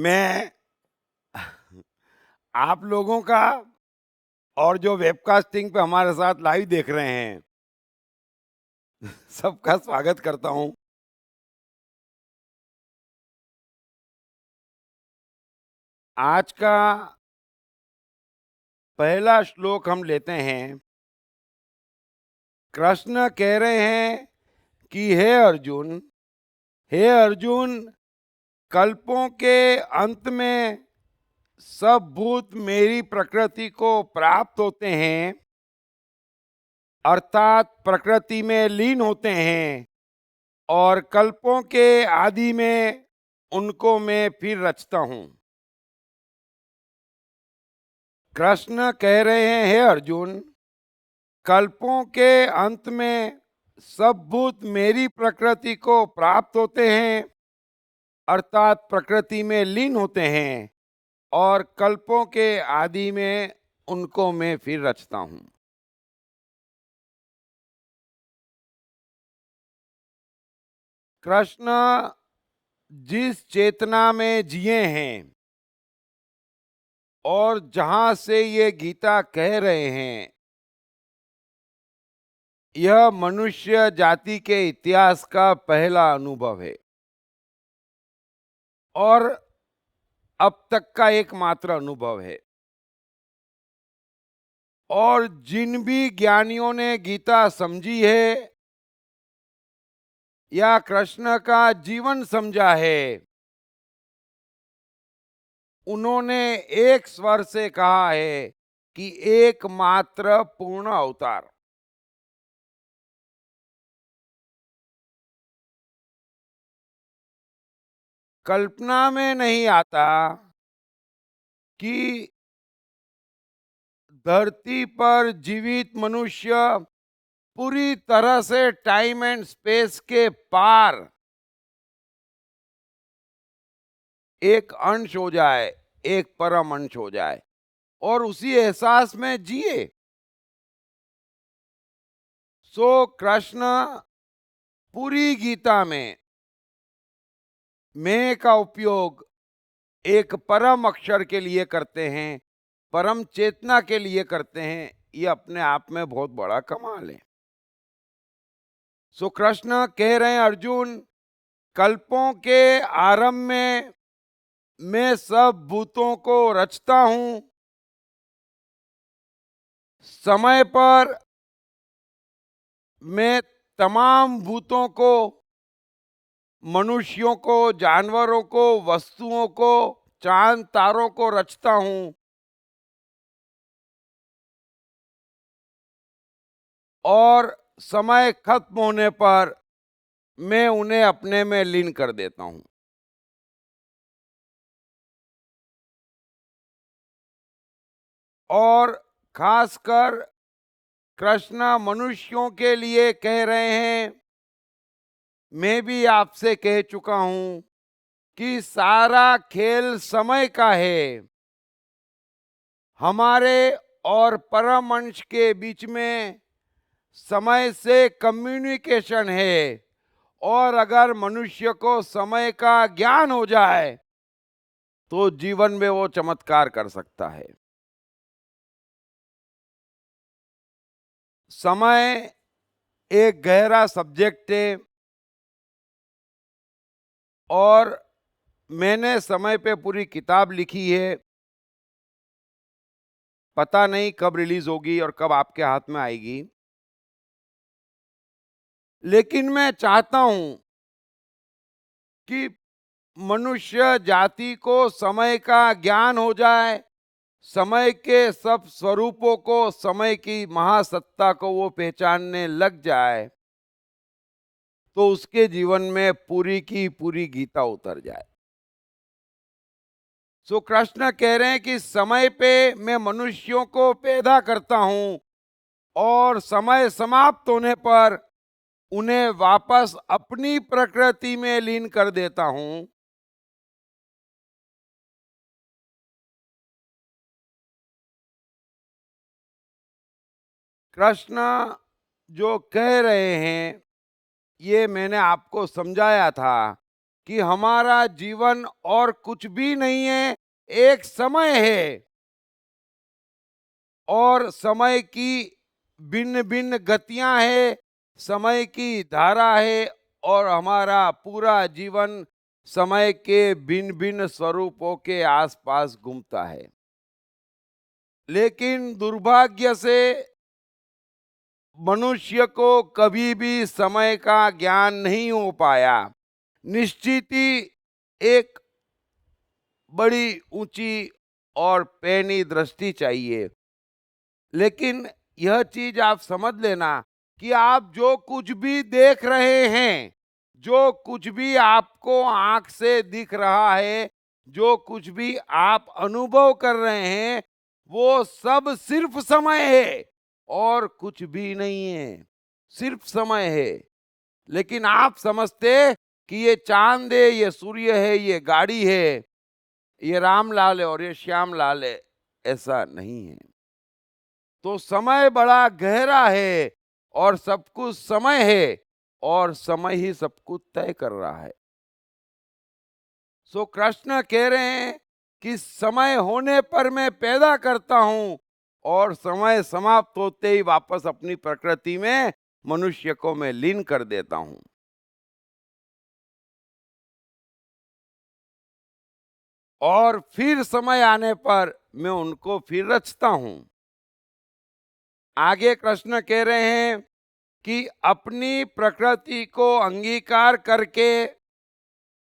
मैं आप लोगों का और जो वेबकास्टिंग पे हमारे साथ लाइव देख रहे हैं, सबका स्वागत करता हूं। आज का पहला श्लोक हम लेते हैं। कृष्ण कह रहे हैं कि हे अर्जुन, कल्पों के अंत में सब भूत मेरी प्रकृति को प्राप्त होते हैं, अर्थात प्रकृति में लीन होते हैं, और कल्पों के आदि में उनको मैं फिर रचता हूं। कृष्ण कह रहे हैं, हे अर्जुन, कल्पों के अंत में सब भूत मेरी प्रकृति को प्राप्त होते हैं, अर्थात प्रकृति में लीन होते हैं, और कल्पों के आदि में उनको मैं फिर रचता हूं। कृष्ण जिस चेतना में जिए हैं और जहां से ये गीता कह रहे हैं, यह मनुष्य जाति के इतिहास का पहला अनुभव है और अब तक का एकमात्र अनुभव है। और जिन भी ज्ञानियों ने गीता समझी है या कृष्ण का जीवन समझा है, उन्होंने एक स्वर से कहा है कि एकमात्र पूर्ण अवतार। कल्पना में नहीं आता कि धरती पर जीवित मनुष्य पूरी तरह से टाइम एंड स्पेस के पार एक अंश हो जाए, एक परम अंश हो जाए और उसी एहसास में जिए। सो कृष्ण पूरी गीता में मैं का उपयोग एक परम अक्षर के लिए करते हैं, परम चेतना के लिए करते हैं। ये अपने आप में बहुत बड़ा कमाल है। सो कृष्ण कह रहे हैं, अर्जुन, कल्पों के आरंभ में मैं सब भूतों को रचता हूं, समय पर मैं तमाम भूतों को, मनुष्यों को, जानवरों को, वस्तुओं को, चांद तारों को रचता हूं, और समय खत्म होने पर मैं उन्हें अपने में लीन कर देता हूं। और खासकर कृष्ण मनुष्यों के लिए कह रहे हैं, मैं भी आपसे कह चुका हूं कि सारा खेल समय का है। हमारे और परम अंश के बीच में समय से कम्युनिकेशन है, और अगर मनुष्य को समय का ज्ञान हो जाए तो जीवन में वो चमत्कार कर सकता है। समय एक गहरा सब्जेक्ट है और मैंने समय पे पूरी किताब लिखी है। पता नहीं कब रिलीज होगी और कब आपके हाथ में आएगी, लेकिन मैं चाहता हूं कि मनुष्य जाति को समय का ज्ञान हो जाए, समय के सब स्वरूपों को, समय की महासत्ता को वो पहचानने लग जाए, तो उसके जीवन में पूरी की पूरी गीता उतर जाए। सो कृष्ण कह रहे हैं कि समय पे मैं मनुष्यों को पैदा करता हूं और समय समाप्त होने पर उन्हें वापस अपनी प्रकृति में लीन कर देता हूं। कृष्ण जो कह रहे हैं, ये मैंने आपको समझाया था कि हमारा जीवन और कुछ भी नहीं है, एक समय है और समय की भिन्न भिन्न गतियां है, समय की धारा है और हमारा पूरा जीवन समय के भिन्न भिन्न स्वरूपों के आसपास घूमता है। लेकिन दुर्भाग्य से मनुष्य को कभी भी समय का ज्ञान नहीं हो पाया। निश्चित ही एक बड़ी ऊंची और पैनी दृष्टि चाहिए, लेकिन यह चीज आप समझ लेना कि आप जो कुछ भी देख रहे हैं, जो कुछ भी आपको आंख से दिख रहा है, जो कुछ भी आप अनुभव कर रहे हैं, वो सब सिर्फ समय है और कुछ भी नहीं है, सिर्फ समय है। लेकिन आप समझते कि ये चांद है, ये सूर्य है, ये गाड़ी है, ये रामलाल है और ये श्यामलाल है। ऐसा नहीं है। तो समय बड़ा गहरा है और सब कुछ समय है और समय ही सब कुछ तय कर रहा है। सो कृष्ण कह रहे हैं कि समय होने पर मैं पैदा करता हूं और समय समाप्त होते ही वापस अपनी प्रकृति में मनुष्य को मैं लीन कर देता हूं। और फिर समय आने पर मैं उनको फिर रचता हूं। आगे कृष्ण कह रहे हैं कि अपनी प्रकृति को अंगीकार करके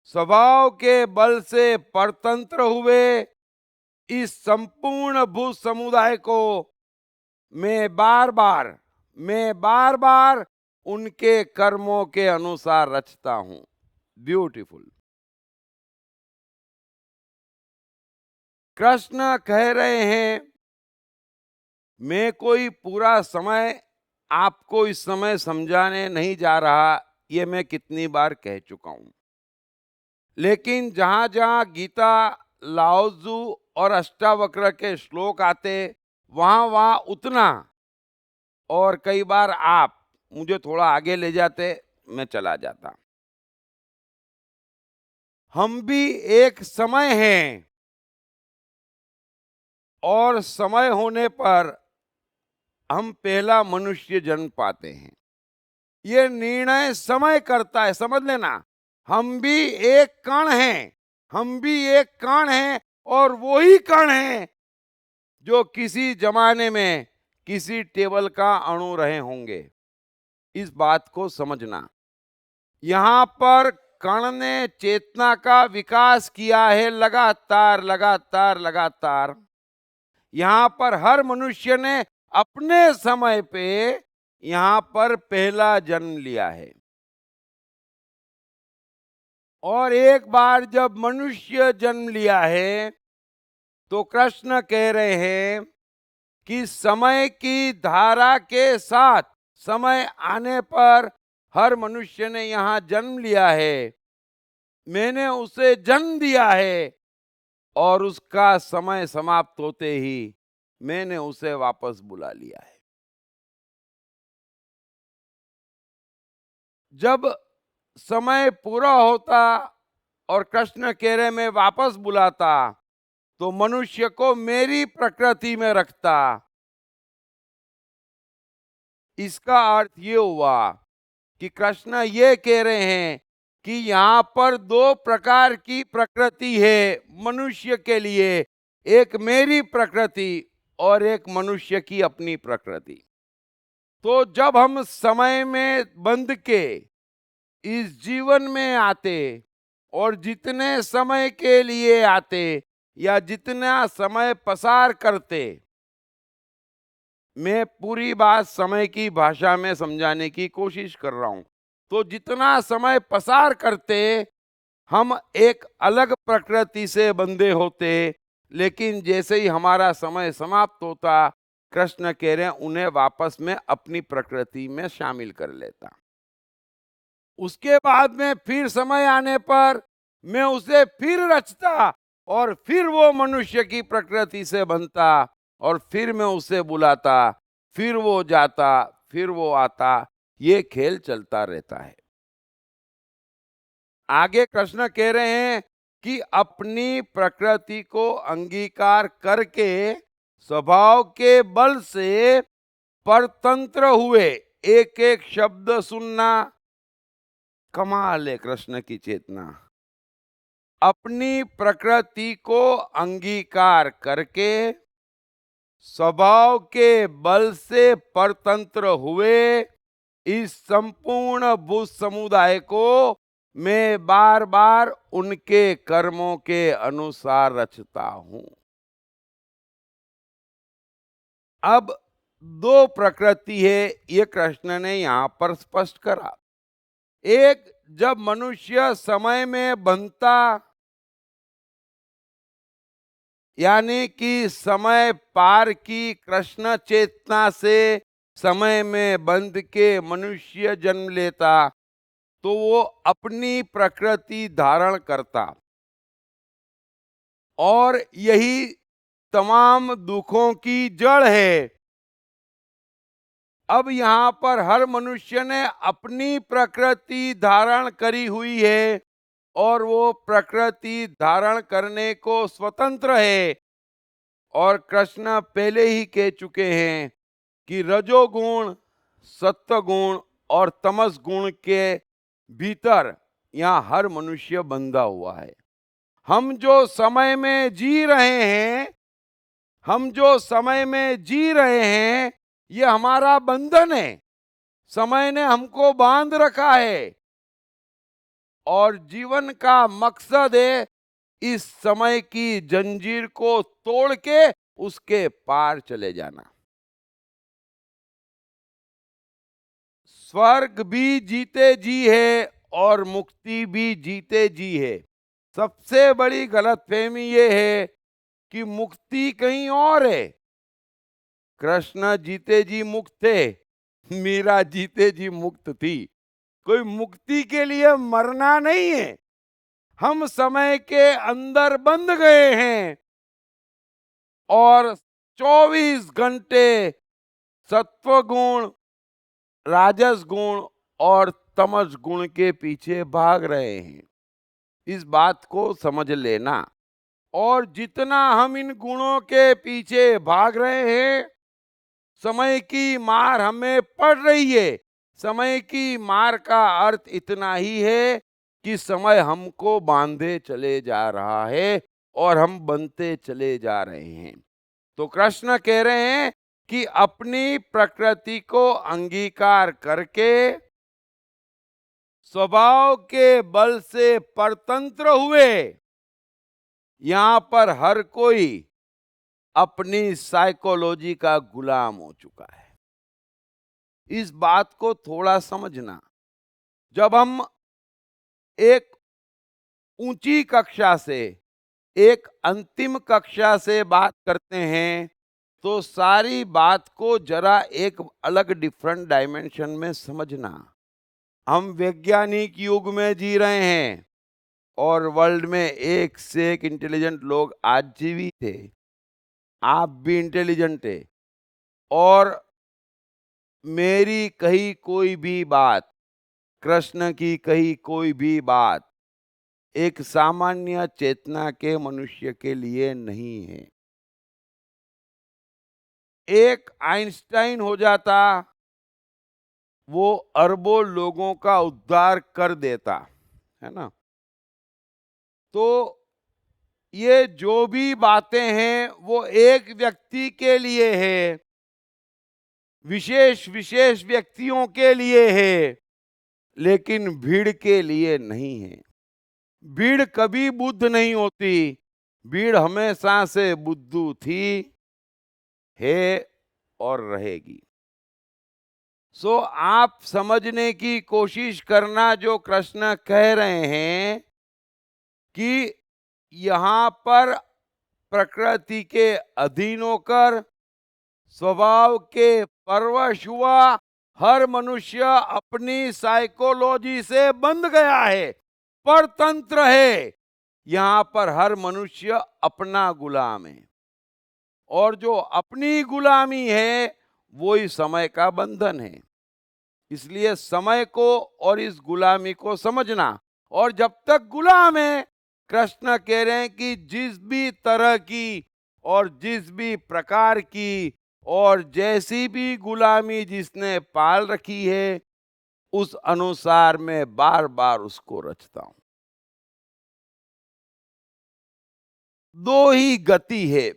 स्वभाव के बल से परतंत्र हुए इस संपूर्ण भू समुदाय को मैं बार बार उनके कर्मों के अनुसार रचता हूं। ब्यूटीफुल। कृष्ण कह रहे हैं मैं कोई पूरा समय आपको इस समय समझाने नहीं जा रहा, ये मैं कितनी बार कह चुका हूं। लेकिन जहां जहां गीता, लाओजू और अष्टावक्र के श्लोक आते, वहां वहां उतना, और कई बार आप मुझे थोड़ा आगे ले जाते, मैं चला जाता। हम भी एक समय हैं और समय होने पर हम पहला मनुष्य जन्म पाते हैं। ये निर्णय समय करता है, समझ लेना। हम भी एक कण हैं, हम भी एक कण हैं और वो ही कण हैं जो किसी जमाने में किसी टेबल का अणु रहे होंगे। इस बात को समझना। यहां पर कण ने चेतना का विकास किया है, लगातार लगातार लगातार। यहां पर हर मनुष्य ने अपने समय पे यहां पर पहला जन्म लिया है। और एक बार जब मनुष्य जन्म लिया है तो कृष्ण कह रहे हैं कि समय की धारा के साथ समय आने पर हर मनुष्य ने यहां जन्म लिया है, मैंने उसे जन्म दिया है और उसका समय समाप्त होते ही मैंने उसे वापस बुला लिया है। जब समय पूरा होता और कृष्ण कह रहे मैं वापस बुलाता, तो मनुष्य को मेरी प्रकृति में रखता। इसका अर्थ ये हुआ कि कृष्ण ये कह रहे हैं कि यहाँ पर दो प्रकार की प्रकृति है मनुष्य के लिए, एक मेरी प्रकृति और एक मनुष्य की अपनी प्रकृति। तो जब हम समय में बंध के इस जीवन में आते और जितने समय के लिए आते या जितना समय पसार करते, मैं पूरी बात समय की भाषा में समझाने की कोशिश कर रहा हूं, तो जितना समय पसार करते हम एक अलग प्रकृति से बंधे होते। लेकिन जैसे ही हमारा समय समाप्त होता, कृष्ण कह रहे हैं उन्हें वापस में अपनी प्रकृति में शामिल कर लेता। उसके बाद में फिर समय आने पर मैं उसे फिर रचता और फिर वो मनुष्य की प्रकृति से बनता और फिर मैं उसे बुलाता, फिर वो जाता, फिर वो आता। ये खेल चलता रहता है। आगे कृष्ण कह रहे हैं कि अपनी प्रकृति को अंगीकार करके स्वभाव के बल से परतंत्र हुए। एक एक शब्द सुनना, कमाल है कृष्ण की चेतना। अपनी प्रकृति को अंगीकार करके स्वभाव के बल से परतंत्र हुए इस संपूर्ण भू समुदाय को मैं बार बार उनके कर्मों के अनुसार रचता हूं। अब दो प्रकृति है, ये कृष्ण ने यहां पर स्पष्ट करा। एक, जब मनुष्य समय में बनता, यानी कि समय पार की कृष्ण चेतना से समय में बंध के मनुष्य जन्म लेता, तो वो अपनी प्रकृति धारण करता और यही तमाम दुखों की जड़ है। अब यहां पर हर मनुष्य ने अपनी प्रकृति धारण करी हुई है और वो प्रकृति धारण करने को स्वतंत्र है। और कृष्ण पहले ही कह चुके हैं कि रजोगुण, सत्वगुण और तमस गुण के भीतर यहाँ हर मनुष्य बंधा हुआ है। हम जो समय में जी रहे हैं, हम जो समय में जी रहे हैं, ये हमारा बंधन है। समय ने हमको बांध रखा है और जीवन का मकसद है इस समय की जंजीर को तोड़ के उसके पार चले जाना। स्वर्ग भी जीते जी है और मुक्ति भी जीते जी है। सबसे बड़ी गलतफहमी ये है कि मुक्ति कहीं और है। कृष्ण जीते जी मुक्त थे, मीरा जीते जी मुक्त थी। कोई मुक्ति के लिए मरना नहीं है। हम समय के अंदर बंध गए हैं और 24 घंटे सत्वगुण, राजस गुण और तमस गुण के पीछे भाग रहे हैं। इस बात को समझ लेना। और जितना हम इन गुणों के पीछे भाग रहे हैं, समय की मार हमें पड़ रही है। समय की मार का अर्थ इतना ही है कि समय हमको बांधे चले जा रहा है और हम बनते चले जा रहे हैं। तो कृष्ण कह रहे हैं कि अपनी प्रकृति को अंगीकार करके स्वभाव के बल से परतंत्र हुए। यहां पर हर कोई अपनी साइकोलॉजी का गुलाम हो चुका है। इस बात को थोड़ा समझना। जब हम एक ऊंची कक्षा से, एक अंतिम कक्षा से बात करते हैं, तो सारी बात को जरा एक अलग डिफरेंट डायमेंशन में समझना। हम वैज्ञानिक युग में जी रहे हैं और वर्ल्ड में एक से एक इंटेलिजेंट लोग आज जीवित थे। आप भी इंटेलिजेंट है और मेरी कही कोई भी बात, कृष्ण की कही कोई भी बात एक सामान्य चेतना के मनुष्य के लिए नहीं है। एक आइंस्टाइन हो जाता, वो अरबों लोगों का उद्धार कर देता, है ना। तो ये जो भी बातें हैं वो एक व्यक्ति के लिए है, विशेष विशेष व्यक्तियों के लिए है, लेकिन भीड़ के लिए नहीं है। भीड़ कभी बुद्ध नहीं होती। भीड़ हमेशा से बुद्धू थी, है और रहेगी। सो आप समझने की कोशिश करना जो कृष्ण कह रहे हैं कि यहां पर प्रकृति के अधीन होकर स्वभाव के परवश हुआ हर मनुष्य अपनी साइकोलॉजी से बंध गया है, परतंत्र है। यहां पर हर मनुष्य अपना गुलाम है और जो अपनी गुलामी है वो ही समय का बंधन है। इसलिए समय को और इस गुलामी को समझना और जब तक गुलाम है, कृष्ण कह रहे हैं कि जिस भी तरह की और जिस भी प्रकार की और जैसी भी गुलामी जिसने पाल रखी है, उस अनुसार मैं बार बार उसको रचता हूं। दो ही गति है,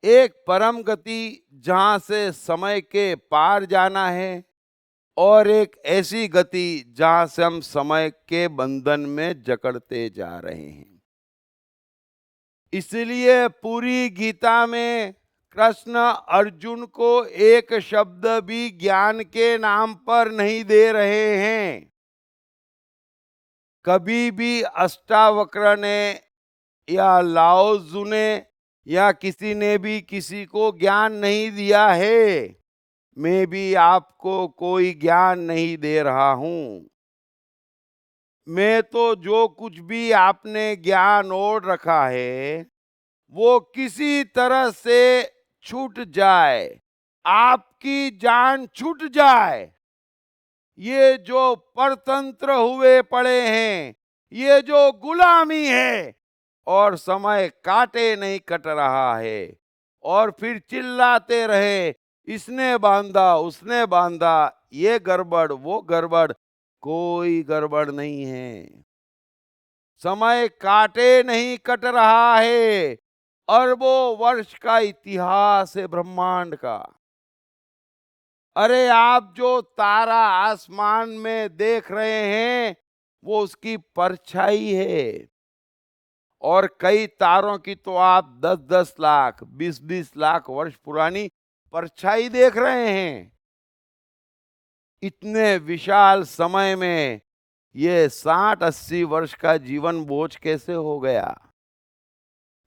एक परम गति जहां से समय के पार जाना है, और एक ऐसी गति जहां से हम समय के बंधन में जकड़ते जा रहे हैं। इसलिए पूरी गीता में कृष्ण अर्जुन को एक शब्द भी ज्ञान के नाम पर नहीं दे रहे हैं। कभी भी अष्टावक्र ने या लाओ त्सु ने या किसी ने भी किसी को ज्ञान नहीं दिया है। मैं भी आपको कोई ज्ञान नहीं दे रहा हूं। मैं तो जो कुछ भी आपने ज्ञान ओढ़ रखा है, वो किसी तरह से छूट जाए, आपकी जान छूट जाए, ये जो परतंत्र हुए पड़े हैं, ये जो गुलामी है और समय काटे नहीं कट रहा है, और फिर चिल्लाते रहे इसने बांधा उसने बांधा, ये गड़बड़ वो गड़बड़, कोई गड़बड़ नहीं है। समय काटे नहीं कट रहा है। अरबों वर्ष का इतिहास है ब्रह्मांड का। अरे आप जो तारा आसमान में देख रहे हैं, वो उसकी परछाई है। और कई तारों की तो आप 10-10 लाख 20-20 लाख वर्ष पुरानी परछाई देख रहे हैं। इतने विशाल समय में ये 60-80 वर्ष का जीवन बोझ कैसे हो गया?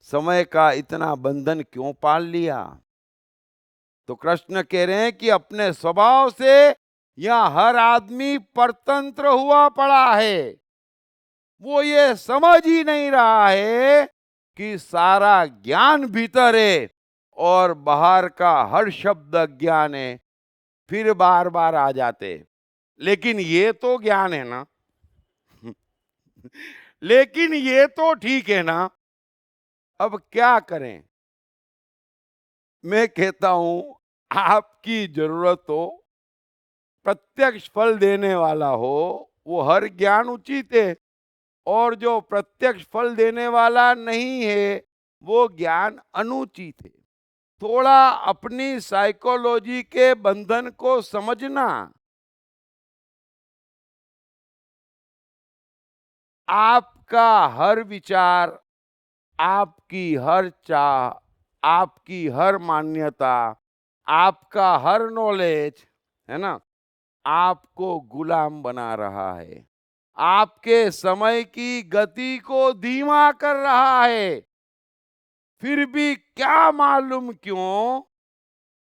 समय का इतना बंधन क्यों पाल लिया? तो कृष्ण कह रहे हैं कि अपने स्वभाव से यह हर आदमी परतंत्र हुआ पड़ा है। वो ये समझ ही नहीं रहा है कि सारा ज्ञान भीतर है और बाहर का हर शब्द अज्ञान है। फिर बार बार आ जाते, लेकिन ये तो ज्ञान है ना। लेकिन ये तो ठीक है ना। अब क्या करें? मैं कहता हूं, आपकी जरूरत हो, प्रत्यक्ष फल देने वाला हो, वो हर ज्ञान उचित है। और जो प्रत्यक्ष फल देने वाला नहीं है, वो ज्ञान अनुचित है। थोड़ा अपनी साइकोलॉजी के बंधन को समझना। आपका हर विचार, आपकी हर चाह, आपकी हर मान्यता, आपका हर नॉलेज, है ना, आपको गुलाम बना रहा है। आपके समय की गति को धीमा कर रहा है। फिर भी क्या मालूम क्यों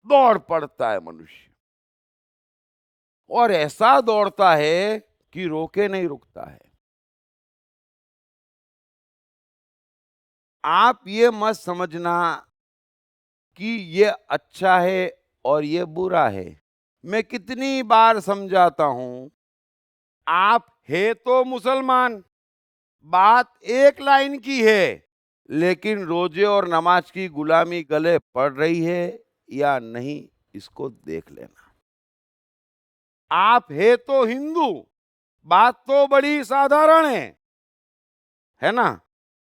दौड़ पड़ता है मनुष्य, और ऐसा दौड़ता है कि रोके नहीं रुकता है। आप ये मत समझना कि ये अच्छा है और ये बुरा है। मैं कितनी बार समझाता हूं, आप है तो मुसलमान, बात एक लाइन की है, लेकिन रोजे और नमाज की गुलामी गले पड़ रही है या नहीं, इसको देख लेना। आप है तो हिंदू, बात तो बड़ी साधारण है ना,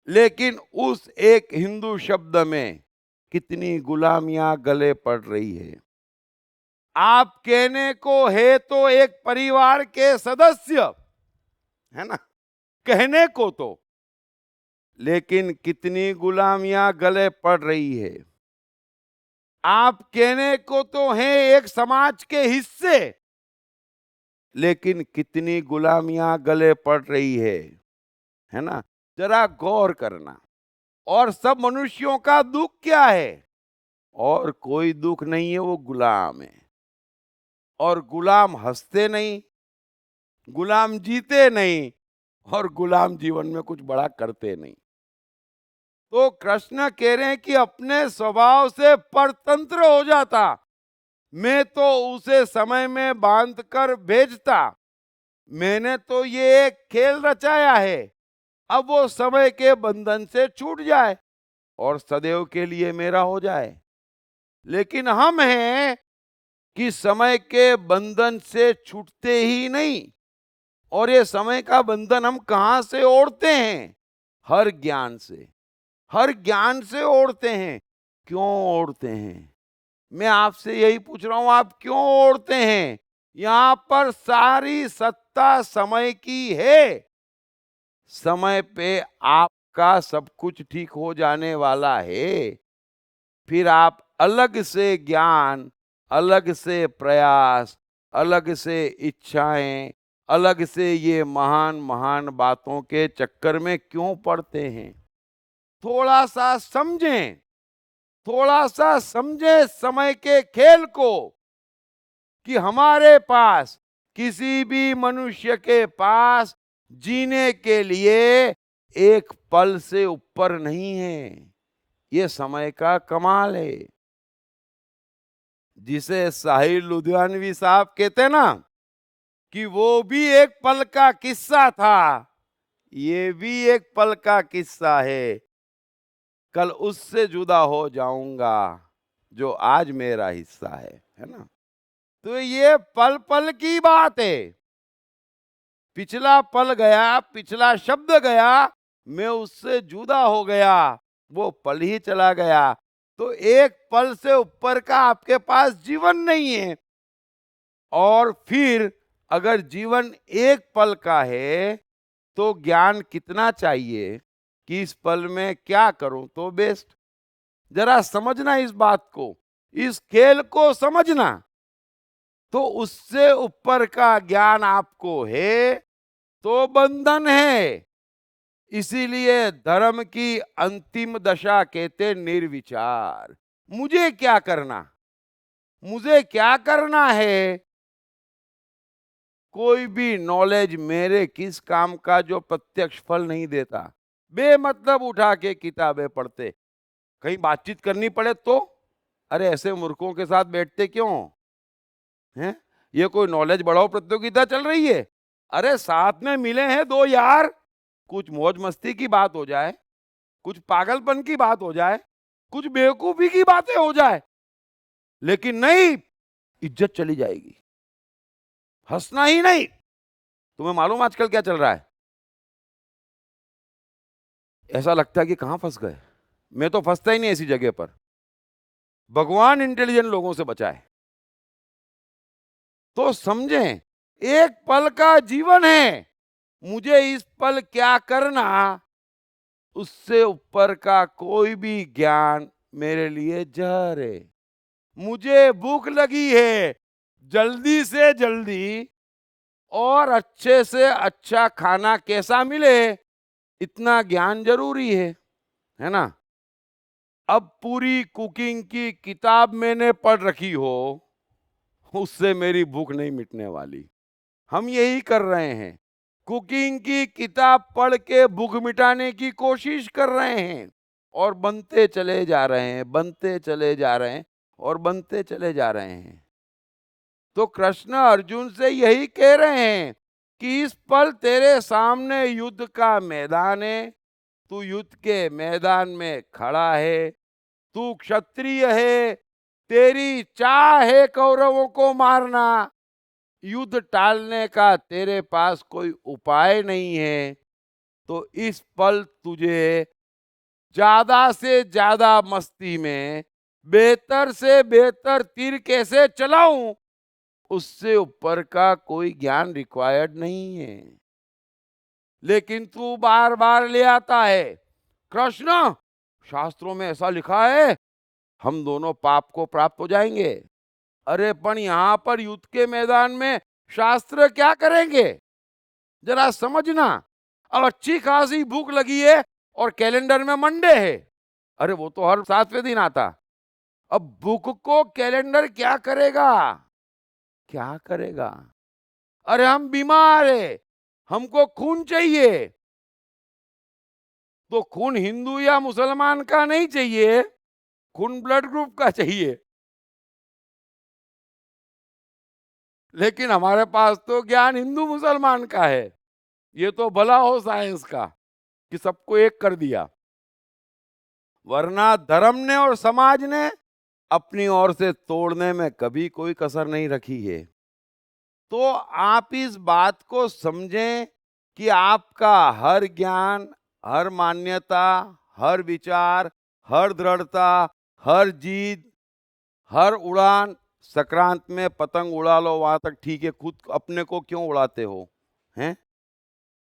लेकिन उस एक हिंदू शब्द में कितनी गुलामियां गले पड़ रही है। आप कहने को है तो एक परिवार के सदस्य, है ना, कहने को तो, लेकिन कितनी गुलामियां गले पड़ रही है। आप कहने को तो हैं एक समाज के हिस्से, लेकिन कितनी गुलामियां गले पड़ रही है ना। जरा गौर करना। और सब मनुष्यों का दुख क्या है? और कोई दुख नहीं है, वो गुलाम है। और गुलाम हंसते नहीं, गुलाम जीते नहीं, और गुलाम जीवन में कुछ बड़ा करते नहीं। तो कृष्ण कह रहे हैं कि अपने स्वभाव से परतंत्र हो जाता, मैं तो उसे समय में बांध कर भेजता। मैंने तो ये एक खेल रचाया है, अब वो समय के बंधन से छूट जाए और सदैव के लिए मेरा हो जाए। लेकिन हम हैं कि समय के बंधन से छूटते ही नहीं। और ये समय का बंधन हम कहां से ओढ़ते हैं? हर ज्ञान से। हर ज्ञान से ओढ़ते हैं। क्यों ओढ़ते हैं? मैं आपसे यही पूछ रहा हूं, आप क्यों ओढ़ते हैं? यहां पर सारी सत्ता समय की है। समय पे आपका सब कुछ ठीक हो जाने वाला है। फिर आप अलग से ज्ञान, अलग से प्रयास, अलग से इच्छाएं, अलग से ये महान महान बातों के चक्कर में क्यों पड़ते हैं? थोड़ा सा समझें, थोड़ा सा समझें समय के खेल को, कि हमारे पास, किसी भी मनुष्य के पास जीने के लिए एक पल से ऊपर नहीं है। ये समय का कमाल है। जिसे साहिर लुधियानवी साहब कहते हैं ना, कि वो भी एक पल का किस्सा था, ये भी एक पल का किस्सा है। कल उससे जुदा हो जाऊंगा जो आज मेरा हिस्सा है ना? तो ये पल पल की बात है। पिछला पल गया, पिछला शब्द गया, मैं उससे जुदा हो गया, वो पल ही चला गया। तो एक पल से ऊपर का आपके पास जीवन नहीं है। और फिर अगर जीवन एक पल का है, तो ज्ञान कितना चाहिए कि इस पल में क्या करूं तो बेस्ट। जरा समझना इस बात को, इस खेल को समझना। तो उससे ऊपर का ज्ञान आपको है तो बंधन है। इसीलिए धर्म की अंतिम दशा कहते निर्विचार। मुझे क्या करना, मुझे क्या करना है? कोई भी नॉलेज मेरे किस काम का जो प्रत्यक्ष फल नहीं देता। बेमतलब उठा के किताबें पढ़ते, कहीं बातचीत करनी पड़े तो, अरे ऐसे मूर्खों के साथ बैठते क्यों हैं? ये कोई नॉलेज बढ़ाओ प्रतियोगिता चल रही है? अरे साथ में मिले हैं दो यार, कुछ मौज मस्ती की बात हो जाए, कुछ पागलपन की बात हो जाए, कुछ बेवकूफी की बातें हो जाए। लेकिन नहीं, इज्जत चली जाएगी। हंसना ही नहीं। तुम्हें मालूम आजकल क्या चल रहा है? ऐसा लगता है कि कहां फंस गए। मैं तो फंसता ही नहीं ऐसी जगह पर। भगवान इंटेलिजेंट लोगों से बचाए। तो समझें, एक पल का जीवन है, मुझे इस पल क्या करना, उससे ऊपर का कोई भी ज्ञान मेरे लिए जहर है। मुझे भूख लगी है, जल्दी से जल्दी और अच्छे से अच्छा खाना कैसा मिले, इतना ज्ञान जरूरी है ना? अब पूरी कुकिंग की किताब मैंने पढ़ रखी हो, उससे मेरी भूख नहीं मिटने वाली। हम यही कर रहे हैं, कुकिंग की किताब पढ़ के भूख मिटाने की कोशिश कर रहे हैं, और बनते चले जा रहे हैं, बनते चले जा रहे हैं, और बनते चले जा रहे हैं। तो कृष्ण अर्जुन से यही कह रहे हैं कि इस पल तेरे सामने युद्ध का मैदान है, तू युद्ध के मैदान में खड़ा है, तू क्षत्रिय है, तेरी चाह है कौरवों को मारना, युद्ध टालने का तेरे पास कोई उपाय नहीं है। तो इस पल तुझे ज्यादा से ज्यादा मस्ती में बेहतर से बेहतर तीर कैसे चलाऊं, उससे ऊपर का कोई ज्ञान रिक्वायर्ड नहीं है। लेकिन तू बार बार ले आता है, कृष्ण शास्त्रों में ऐसा लिखा है, हम दोनों पाप को प्राप्त हो जाएंगे। अरे पण यहां पर युद्ध के मैदान में शास्त्र क्या करेंगे? जरा समझना। अब अच्छी खासी भूख लगी है और कैलेंडर में मंडे है। अरे वो तो हर 7वें दिन आता। अब भूख को कैलेंडर क्या करेगा? क्या करेगा? अरे हम बीमार है, हमको खून चाहिए। तो खून हिंदू या मुसलमान का नहीं चाहिए, खून ब्लड ग्रुप का चाहिए। लेकिन हमारे पास तो ज्ञान हिंदू मुसलमान का है। ये तो भला हो साइंस का कि सबको एक कर दिया, वरना धर्म ने और समाज ने अपनी ओर से तोड़ने में कभी कोई कसर नहीं रखी है। तो आप इस बात को समझें कि आपका हर ज्ञान, हर मान्यता, हर विचार, हर दृढ़ता, हर जीत, हर उड़ान, संक्रांत में पतंग उड़ा लो वहां तक ठीक है, खुद अपने को क्यों उड़ाते हो, हैं?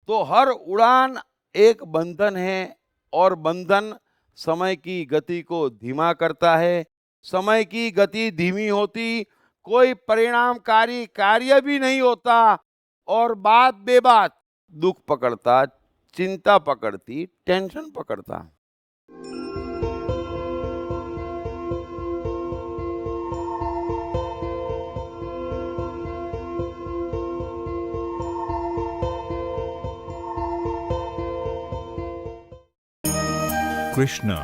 तो हर उड़ान एक बंधन है, और बंधन समय की गति को धीमा करता है। समय की गति धीमी होती कोई परिणामकारी कार्य भी नहीं होता, और बात बेबात दुख पकड़ता, चिंता पकड़ती, टेंशन पकड़ता। कृष्णा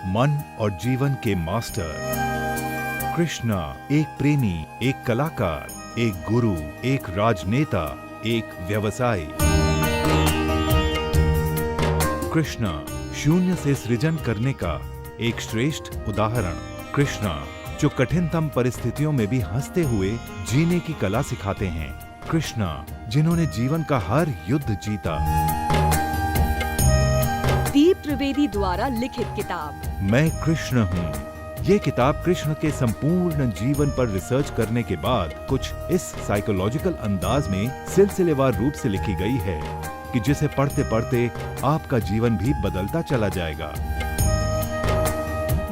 मन और जीवन के मास्टर। कृष्णा एक प्रेमी, एक कलाकार, एक गुरु, एक राजनेता, एक व्यवसायी। कृष्णा शून्य से सृजन करने का एक श्रेष्ठ उदाहरण। कृष्णा जो कठिनतम परिस्थितियों में भी हंसते हुए जीने की कला सिखाते हैं। कृष्णा जिन्होंने जीवन का हर युद्ध जीता। दीप त्रिवेदी द्वारा लिखित किताब मैं कृष्ण हूँ। ये किताब कृष्ण के संपूर्ण जीवन पर रिसर्च करने के बाद कुछ इस साइकोलॉजिकल अंदाज में सिलसिलेवार रूप से लिखी गई है कि जिसे पढ़ते पढ़ते आपका जीवन भी बदलता चला जाएगा।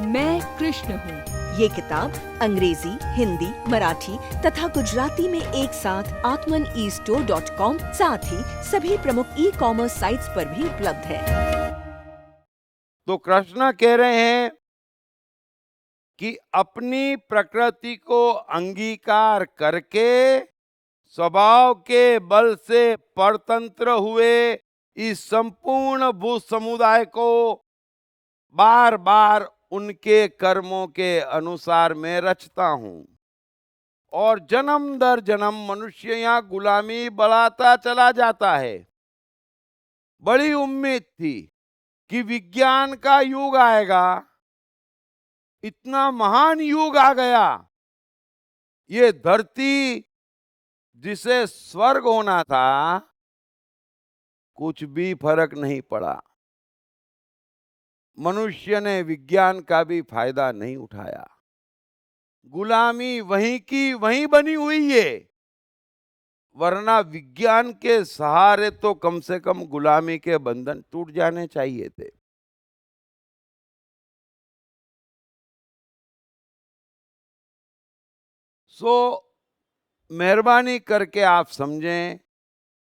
मैं कृष्ण हूँ। ये किताब अंग्रेजी, हिंदी, मराठी तथा गुजराती में एक साथ atmanestore.com साथ ही सभी प्रमुख ई-कॉमर्स साइट्स पर भी उपलब्ध है। तो कृष्ण कह रहे हैं कि अपनी प्रकृति को अंगीकार करके स्वभाव के बल से परतंत्र हुए इस संपूर्ण भू समुदाय को बार बार उनके कर्मों के अनुसार मैं रचता हूं, और जन्म दर जन्म मनुष्य यहाँ गुलामी बढ़ाता चला जाता है। बड़ी उम्मीद थी कि विज्ञान का युग आएगा, इतना महान युग आ गया, ये धरती जिसे स्वर्ग होना था कुछ भी फर्क नहीं पड़ा। मनुष्य ने विज्ञान का भी फायदा नहीं उठाया। गुलामी वहीं की वहीं बनी हुई है, वरना विज्ञान के सहारे तो कम से कम गुलामी के बंधन टूट जाने चाहिए थे। मेहरबानी करके आप समझें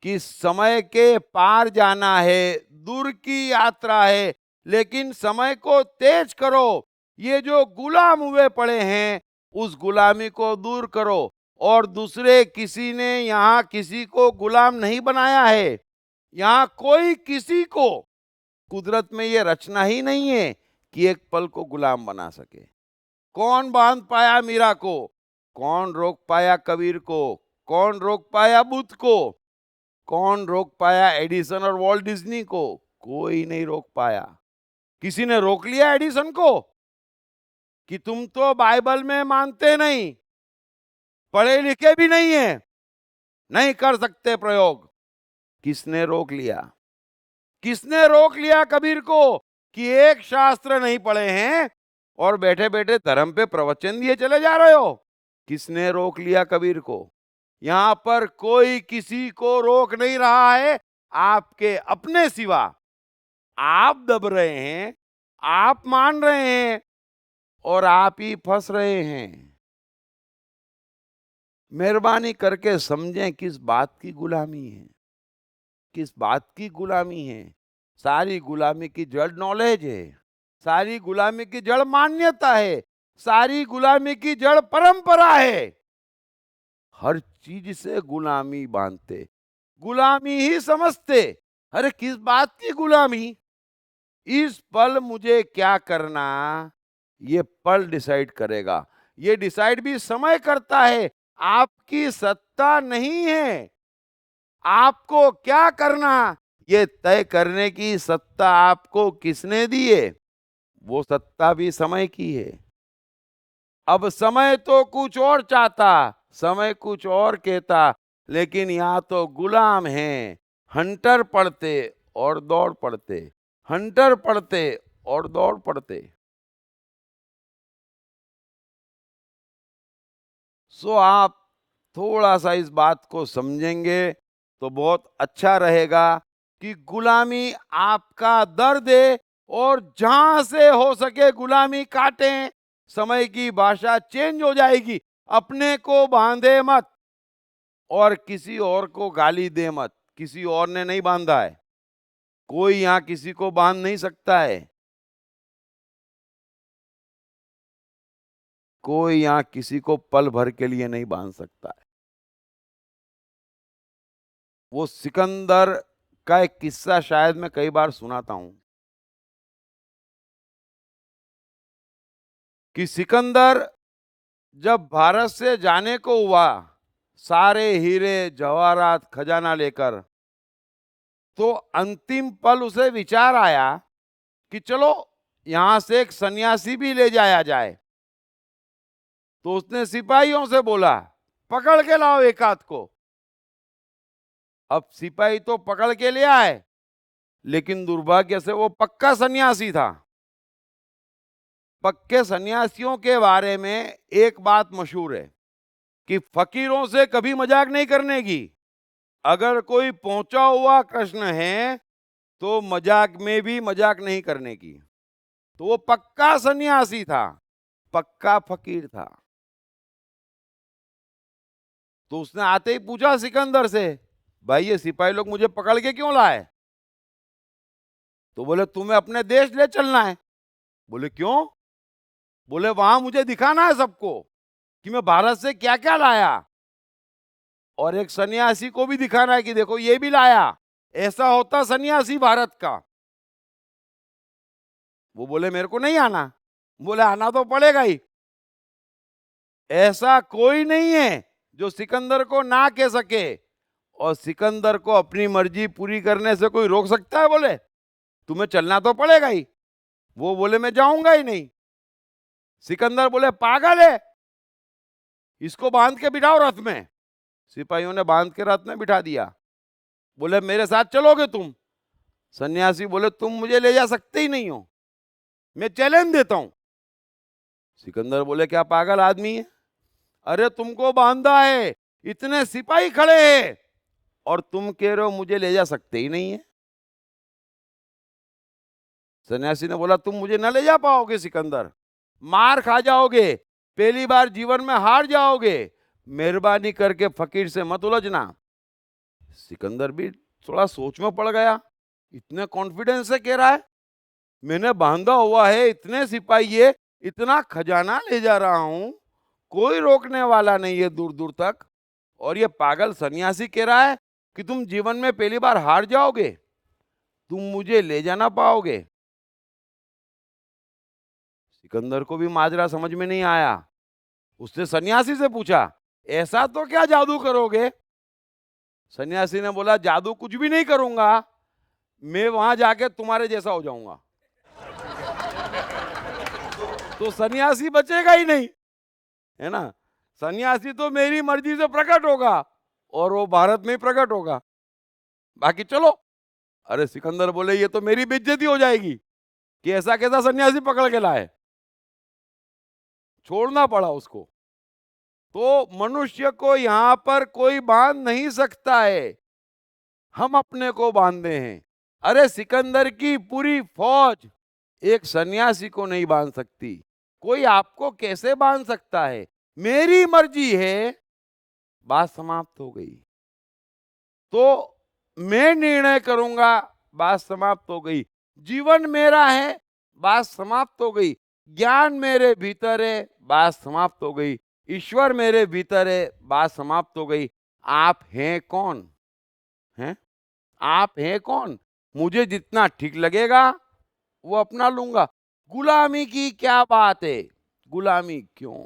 कि समय के पार जाना है, दूर की यात्रा है, लेकिन समय को तेज करो। ये जो गुलाम हुए पड़े हैं उस गुलामी को दूर करो, और दूसरे किसी ने यहाँ किसी को गुलाम नहीं बनाया है। यहाँ कोई किसी को, कुदरत में ये रचना ही नहीं है कि एक पल को गुलाम बना सके। कौन बांध पाया मीरा को, कौन रोक पाया कबीर को, कौन रोक पाया बुद्ध को, कौन रोक पाया एडिसन और वॉल्ट डिज्नी को? कोई नहीं रोक पाया। किसी ने रोक लिया एडिसन को कि तुम तो बाइबल में मानते नहीं, पढ़े लिखे भी नहीं है, नहीं कर सकते प्रयोग? किसने रोक लिया? किसने रोक लिया कबीर को कि एक शास्त्र नहीं पढ़े हैं और बैठे बैठे धर्म पे प्रवचन दिए चले जा रहे हो? किसने रोक लिया कबीर को? यहां पर कोई किसी को रोक नहीं रहा है आपके अपने सिवा। आप दब रहे हैं, आप मान रहे हैं, और आप ही फंस रहे हैं। मेहरबानी करके समझें किस बात की गुलामी है, किस बात की गुलामी है। सारी गुलामी की जड़ नॉलेज है, सारी गुलामी की जड़ मान्यता है, सारी गुलामी की जड़ परंपरा है। हर चीज से गुलामी बांधते, गुलामी ही समझते। अरे किस बात की गुलामी? इस पल मुझे क्या करना, ये पल डिसाइड करेगा। ये डिसाइड भी समय करता है। आपकी सत्ता नहीं है। आपको क्या करना ये तय करने की सत्ता आपको किसने दी है? वो सत्ता भी समय की है। अब समय तो कुछ और चाहता, समय कुछ और कहता, लेकिन यहाँ तो गुलाम हैं। हंटर पड़ते और दौड़ पड़ते, हंटर पड़ते और दौड़ पड़ते। सो आप थोड़ा सा इस बात को समझेंगे तो बहुत अच्छा रहेगा कि गुलामी आपका दर्द है, और जहां से हो सके गुलामी काटें। समय की भाषा चेंज हो जाएगी। अपने को बांधे मत और किसी और को गाली दे मत। किसी और ने नहीं बांधा है, कोई यहां किसी को बांध नहीं सकता है। कोई यहां किसी को पल भर के लिए नहीं बांध सकता है। वो सिकंदर का एक किस्सा शायद मैं कई बार सुनाता हूं कि सिकंदर जब भारत से जाने को हुआ सारे हीरे जवाहरात खजाना लेकर, तो अंतिम पल उसे विचार आया कि चलो यहां से एक सन्यासी भी ले जाया जाए। तो उसने सिपाहियों से बोला, पकड़ के लाओ एक आध को। अब सिपाही तो पकड़ के ले आए, लेकिन दुर्भाग्य से वो पक्का सन्यासी था। पक्के सन्यासियों के बारे में एक बात मशहूर है कि फकीरों से कभी मजाक नहीं करने की। अगर कोई पहुंचा हुआ कृष्ण है तो मजाक में भी मजाक नहीं करने की। तो वो पक्का सन्यासी था, पक्का फकीर था। तो उसने आते ही पूछा सिकंदर से, भाई ये सिपाही लोग मुझे पकड़ के क्यों लाए? तो बोले तुम्हें अपने देश ले चलना है। बोले क्यों? बोले वहां मुझे दिखाना है सबको कि मैं भारत से क्या क्या लाया, और एक सन्यासी को भी दिखाना है कि देखो ये भी लाया। ऐसा होता सन्यासी भारत का। वो बोले मेरे को नहीं आना। बोले आना तो पड़ेगा ही। ऐसा कोई नहीं है जो सिकंदर को ना कह सके, और सिकंदर को अपनी मर्जी पूरी करने से कोई रोक सकता है? बोले तुम्हें चलना तो पड़ेगा ही। वो बोले मैं जाऊंगा ही नहीं। सिकंदर बोले पागल है, इसको बांध के बिठाओ रथ में। सिपाहियों ने बांध के रथ में बिठा दिया। बोले मेरे साथ चलोगे तुम? सन्यासी बोले तुम मुझे ले जा सकते ही नहीं हो, मैं चैलेंज देता हूं। सिकंदर बोले क्या पागल आदमी है? अरे तुमको बांधा है, इतने सिपाही खड़े हैं, और तुम कह रहे हो मुझे ले जा सकते ही नहीं है। सन्यासी ने बोला तुम मुझे न ले जा पाओगे सिकंदर, मार खा जाओगे, पहली बार जीवन में हार जाओगे। मेहरबानी करके फकीर से मत उलझना। सिकंदर भी थोड़ा सोच में पड़ गया। इतने कॉन्फिडेंस से कह रहा है, मैंने बांधा हुआ है, इतने सिपाही है, इतना खजाना ले जा रहा हूं, कोई रोकने वाला नहीं है दूर दूर तक, और ये पागल सन्यासी कह रहा है कि तुम जीवन में पहली बार हार जाओगे, तुम मुझे ले जाना पाओगे। सिकंदर को भी माजरा समझ में नहीं आया। उसने सन्यासी से पूछा ऐसा तो क्या जादू करोगे? सन्यासी ने बोला जादू कुछ भी नहीं करूंगा, मैं वहां जाके तुम्हारे जैसा हो जाऊंगा। तो सन्यासी बचेगा ही नहीं, है ना? सन्यासी तो मेरी मर्जी से प्रकट होगा, और वो भारत में ही प्रकट होगा। बाकी चलो। अरे सिकंदर बोले ये तो मेरी बेइज्जती हो जाएगी कि ऐसा कैसा सन्यासी पकड़ के लाए। छोड़ना पड़ा उसको। तो मनुष्य को यहां पर कोई बांध नहीं सकता है, हम अपने को बांधे हैं। अरे सिकंदर की पूरी फौज एक सन्यासी को नहीं बांध सकती, कोई आपको कैसे बांध सकता है? मेरी मर्जी है, बात समाप्त हो गई। तो मैं निर्णय करूंगा, बात समाप्त हो गई। जीवन मेरा है, बात समाप्त हो गई। ज्ञान मेरे भीतर है, बात समाप्त हो गई। ईश्वर मेरे भीतर है, बात समाप्त हो गई। आप हैं कौन? हैं? आप हैं कौन? मुझे जितना ठीक लगेगा वो अपना लूंगा। गुलामी की क्या बात है? गुलामी क्यों?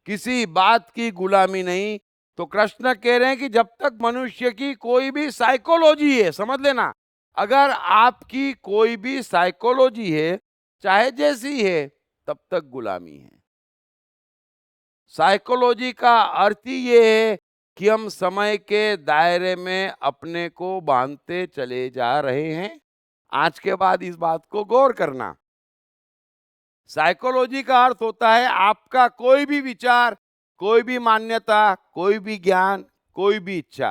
किसी बात की गुलामी नहीं, तो कृष्ण कह रहे हैं कि जब तक मनुष्य की कोई भी साइकोलॉजी है, समझ लेना, अगर आपकी कोई भी साइकोलॉजी है, चाहे जैसी है, तब तक गुलामी है। साइकोलॉजी का अर्थ ही ये है कि हम समय के दायरे में अपने को बांधते चले जा रहे हैं। आज के बाद इस बात को गौर करना। साइकोलॉजी का अर्थ होता है आपका कोई भी विचार, कोई भी मान्यता, कोई भी ज्ञान, कोई भी इच्छा,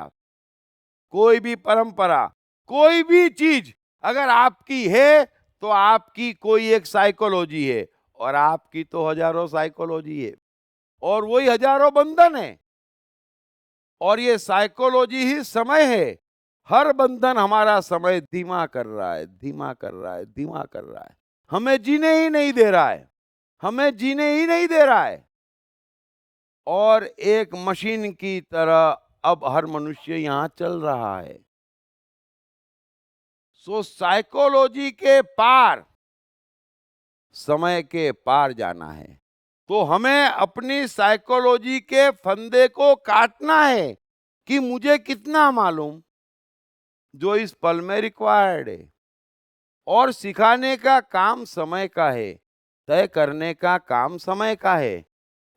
कोई भी परंपरा, कोई भी चीज अगर आपकी है तो आपकी कोई एक साइकोलॉजी है, और आपकी तो हजारों साइकोलॉजी है, और वही हजारों बंधन है। और ये साइकोलॉजी ही समय है। हर बंधन हमारा समय धीमा कर रहा है, धीमा कर रहा है, धीमा कर रहा है, हमें जीने ही नहीं दे रहा है, हमें जीने ही नहीं दे रहा है। और एक मशीन की तरह अब हर मनुष्य यहां चल रहा है। सो साइकोलॉजी के पार, समय के पार जाना है, तो हमें अपनी साइकोलॉजी के फंदे को काटना है कि मुझे कितना मालूम जो इस पल में रिक्वायर्ड है। और सिखाने का काम समय का है, तय करने का काम समय का है।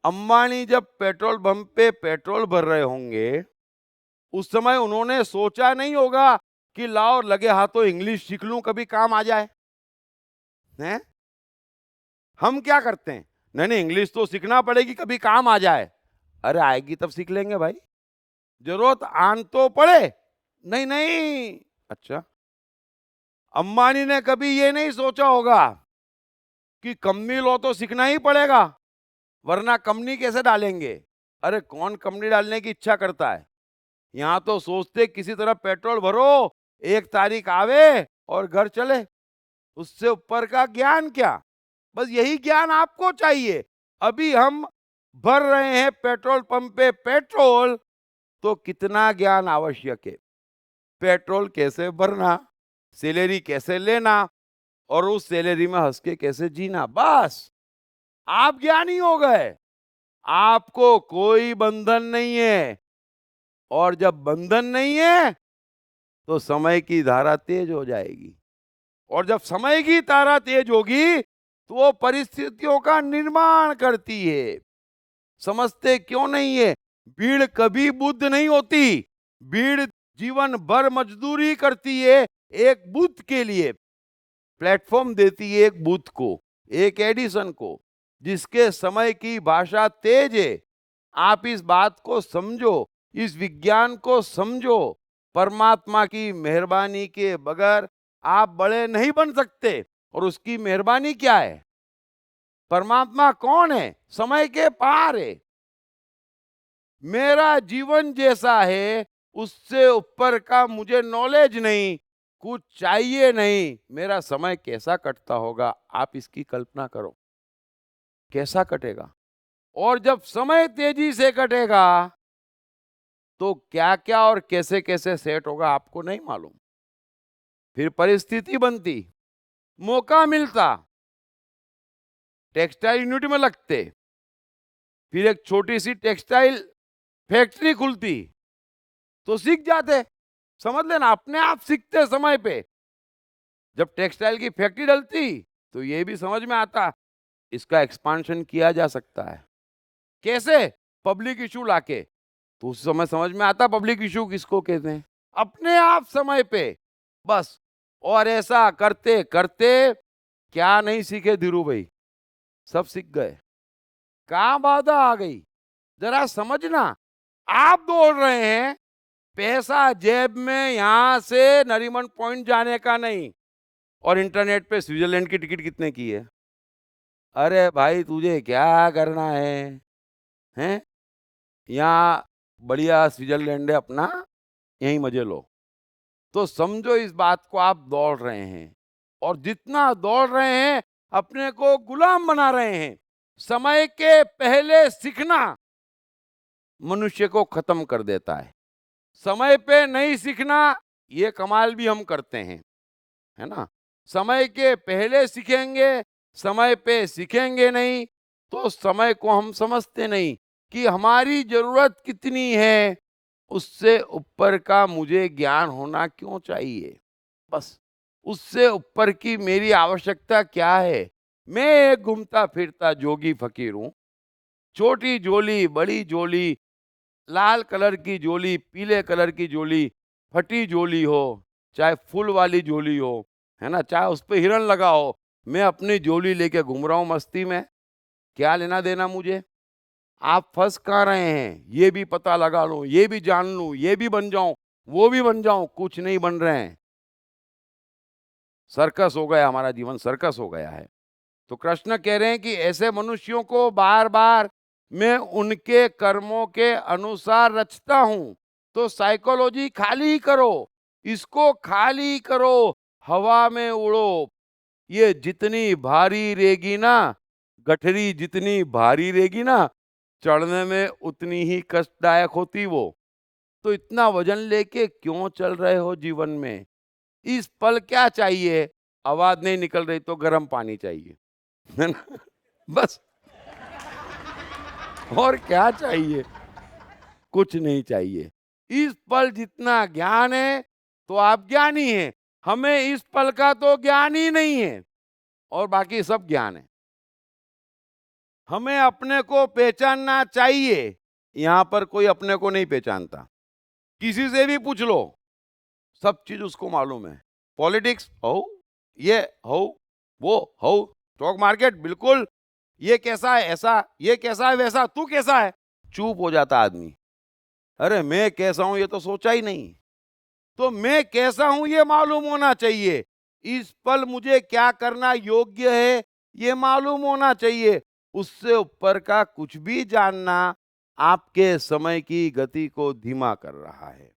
अंबानी जब पेट्रोल पंप पे पेट्रोल भर रहे होंगे, उस समय उन्होंने सोचा नहीं होगा कि लाओ लगे हाथों इंग्लिश सीख लूं, कभी काम आ जाए। हैं? हम क्या करते हैं, नहीं नहीं इंग्लिश तो सीखना पड़ेगी, कभी काम आ जाए। अरे आएगी तब सीख लेंगे भाई, जरूरत आन तो पड़े। नहीं नहीं, अच्छा, अंबानी ने कभी ये नहीं सोचा होगा कि कंपनी लो तो सीखना ही पड़ेगा, वरना कंपनी कैसे डालेंगे। अरे कौन कंपनी डालने की इच्छा करता है? यहां तो सोचते किसी तरह पेट्रोल भरो, 1 तारीख आवे और घर चले। उससे ऊपर का ज्ञान क्या? बस यही ज्ञान आपको चाहिए। अभी हम भर रहे हैं पेट्रोल पंप पे पेट्रोल, तो कितना ज्ञान आवश्यक है? पेट्रोल कैसे भरना, सैलरी कैसे लेना, और उस सैलरी में हंस के कैसे जीना, बस आप ज्ञानी हो गए। आपको कोई बंधन नहीं है, और जब बंधन नहीं है तो समय की धारा तेज हो जाएगी, और जब समय की धारा तेज होगी तो वो परिस्थितियों का निर्माण करती है। समझते क्यों नहीं है? भीड़ कभी बुद्ध नहीं होती। भीड़ जीवन भर मजदूरी करती है एक बुद्ध के लिए, प्लेटफॉर्म देती है एक बुद्ध को, एक एडिसन को, जिसके समय की भाषा तेज है। आप इस बात को समझो, इस विज्ञान को समझो। परमात्मा की मेहरबानी के बगैर आप बड़े नहीं बन सकते। और उसकी मेहरबानी क्या है? परमात्मा कौन है? समय के पार है। मेरा जीवन जैसा है उससे ऊपर का मुझे नॉलेज नहीं, कुछ चाहिए नहीं। मेरा समय कैसा कटता होगा, आप इसकी कल्पना करो, कैसा कटेगा। और जब समय तेजी से कटेगा तो क्या क्या और कैसे कैसे सेट होगा आपको नहीं मालूम। फिर परिस्थिति बनती, मौका मिलता, टेक्सटाइल यूनिट में लगते, फिर एक छोटी सी टेक्सटाइल फैक्ट्री खुलती तो सीख जाते। समझ लेना, अपने आप सीखते समय पे। जब टेक्सटाइल की फैक्ट्री डलती तो ये भी समझ में आता इसका एक्सपांशन किया जा सकता है। कैसे? पब्लिक इशू लाके। तो उस समय समझ में आता पब्लिक इशू किसको कहते हैं। अपने आप समय पे, बस। और ऐसा करते करते क्या नहीं सीखे धीरू भाई, सब सीख गए। कहां बाधा आ गई जरा समझना। आप दौड़ रहे हैं, पैसा जेब में, यहां से नरीमन पॉइंट जाने का नहीं। और इंटरनेट पे स्विट्जरलैंड की टिकट कितने की है? अरे भाई तुझे क्या करना है? हैं? यहाँ बढ़िया स्विट्जरलैंड है अपना, यहीं मजे लो। तो समझो इस बात को, आप दौड़ रहे हैं, और जितना दौड़ रहे हैं अपने को गुलाम बना रहे हैं। समय के पहले सीखना मनुष्य को खत्म कर देता है। समय पे नहीं सीखना, ये कमाल भी हम करते हैं, है ना। समय के पहले सीखेंगे, समय पे सीखेंगे नहीं, तो समय को हम समझते नहीं कि हमारी जरूरत कितनी है, उससे ऊपर का मुझे ज्ञान होना क्यों चाहिए? बस उससे ऊपर की मेरी आवश्यकता क्या है? मैं एक घूमता फिरता जोगी फकीर हूं। छोटी झोली, बड़ी झोली, लाल कलर की झोली, पीले कलर की झोली, फटी झोली हो, चाहे फूल वाली झोली हो, है ना, चाहे उस पे हिरण लगा हो, मैं अपनी झोली लेके घूम रहा हूं मस्ती में। क्या लेना देना मुझे? आप फंस कहाँ रहे हैं, ये भी पता लगा लूं, ये भी जान लूं, ये भी बन जाऊं, वो भी बन जाऊं, कुछ नहीं बन रहे हैं। सर्कस हो गया, हमारा जीवन सर्कस हो गया है। तो कृष्ण कह रहे हैं कि ऐसे मनुष्यों को बार बार मैं उनके कर्मों के अनुसार रचता हूं। तो साइकोलॉजी खाली करो, इसको खाली करो, हवा में उड़ो। ये जितनी भारी रहेगी ना, गठरी जितनी भारी रहेगी ना, चढ़ने में उतनी ही कष्टदायक होती वो। तो इतना वजन लेके क्यों चल रहे हो जीवन में? इस पल क्या चाहिए? आवाज नहीं निकल रही तो गर्म पानी चाहिए, है ना? बस, और क्या चाहिए? कुछ नहीं चाहिए। इस पल जितना ज्ञान है तो आप ज्ञानी हैं। हमें इस पल का तो ज्ञान ही नहीं है, और बाकी सब ज्ञान है। हमें अपने को पहचानना चाहिए। यहां पर कोई अपने को नहीं पहचानता। किसी से भी पूछ लो, सब चीज उसको मालूम है। पॉलिटिक्स हो, ये हो, वो हो, स्टॉक मार्केट बिल्कुल, ये कैसा है ऐसा, ये कैसा है वैसा, तू कैसा है? चुप हो जाता आदमी। अरे मैं कैसा हूं ये तो सोचा ही नहीं। तो मैं कैसा हूं ये मालूम होना चाहिए। इस पल मुझे क्या करना योग्य है ये मालूम होना चाहिए। उससे ऊपर का कुछ भी जानना आपके समय की गति को धीमा कर रहा है।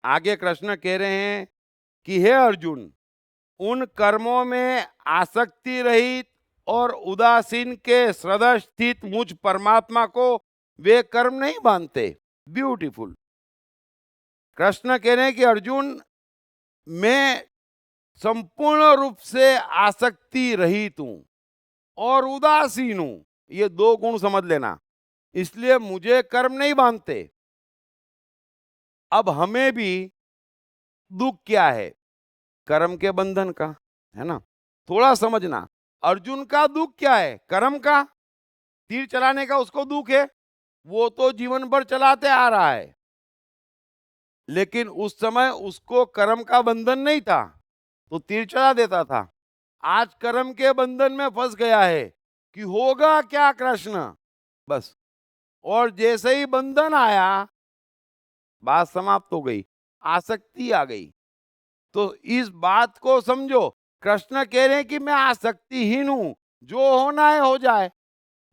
आगे कृष्ण कह रहे हैं कि हे अर्जुन, उन कर्मों में आसक्ति रहित और उदासीन के हृदय स्थित मुझ परमात्मा को वे कर्म नहीं बांधते। ब्यूटीफुल। कृष्ण कह रहे हैं कि अर्जुन, मैं संपूर्ण रूप से आसक्ति रहित हूं और उदासीन हूं। ये दो गुण समझ लेना, इसलिए मुझे कर्म नहीं बांधते। अब हमें भी दुख क्या है? कर्म के बंधन का, है ना? थोड़ा समझना। अर्जुन का दुख क्या है? कर्म का। तीर चलाने का उसको दुख है, वो तो जीवन भर चलाते आ रहा है। लेकिन उस समय उसको कर्म का बंधन नहीं था, तो तीर चला देता था। आज कर्म के बंधन में फंस गया है कि होगा क्या कृष्ण, बस। और जैसे ही बंधन आया, बात समाप्त हो गई, आसक्ति आ गई। तो इस बात को समझो। कृष्ण कह रहे हैं कि मैं आसक्तिहीन हूं, जो होना है हो जाए।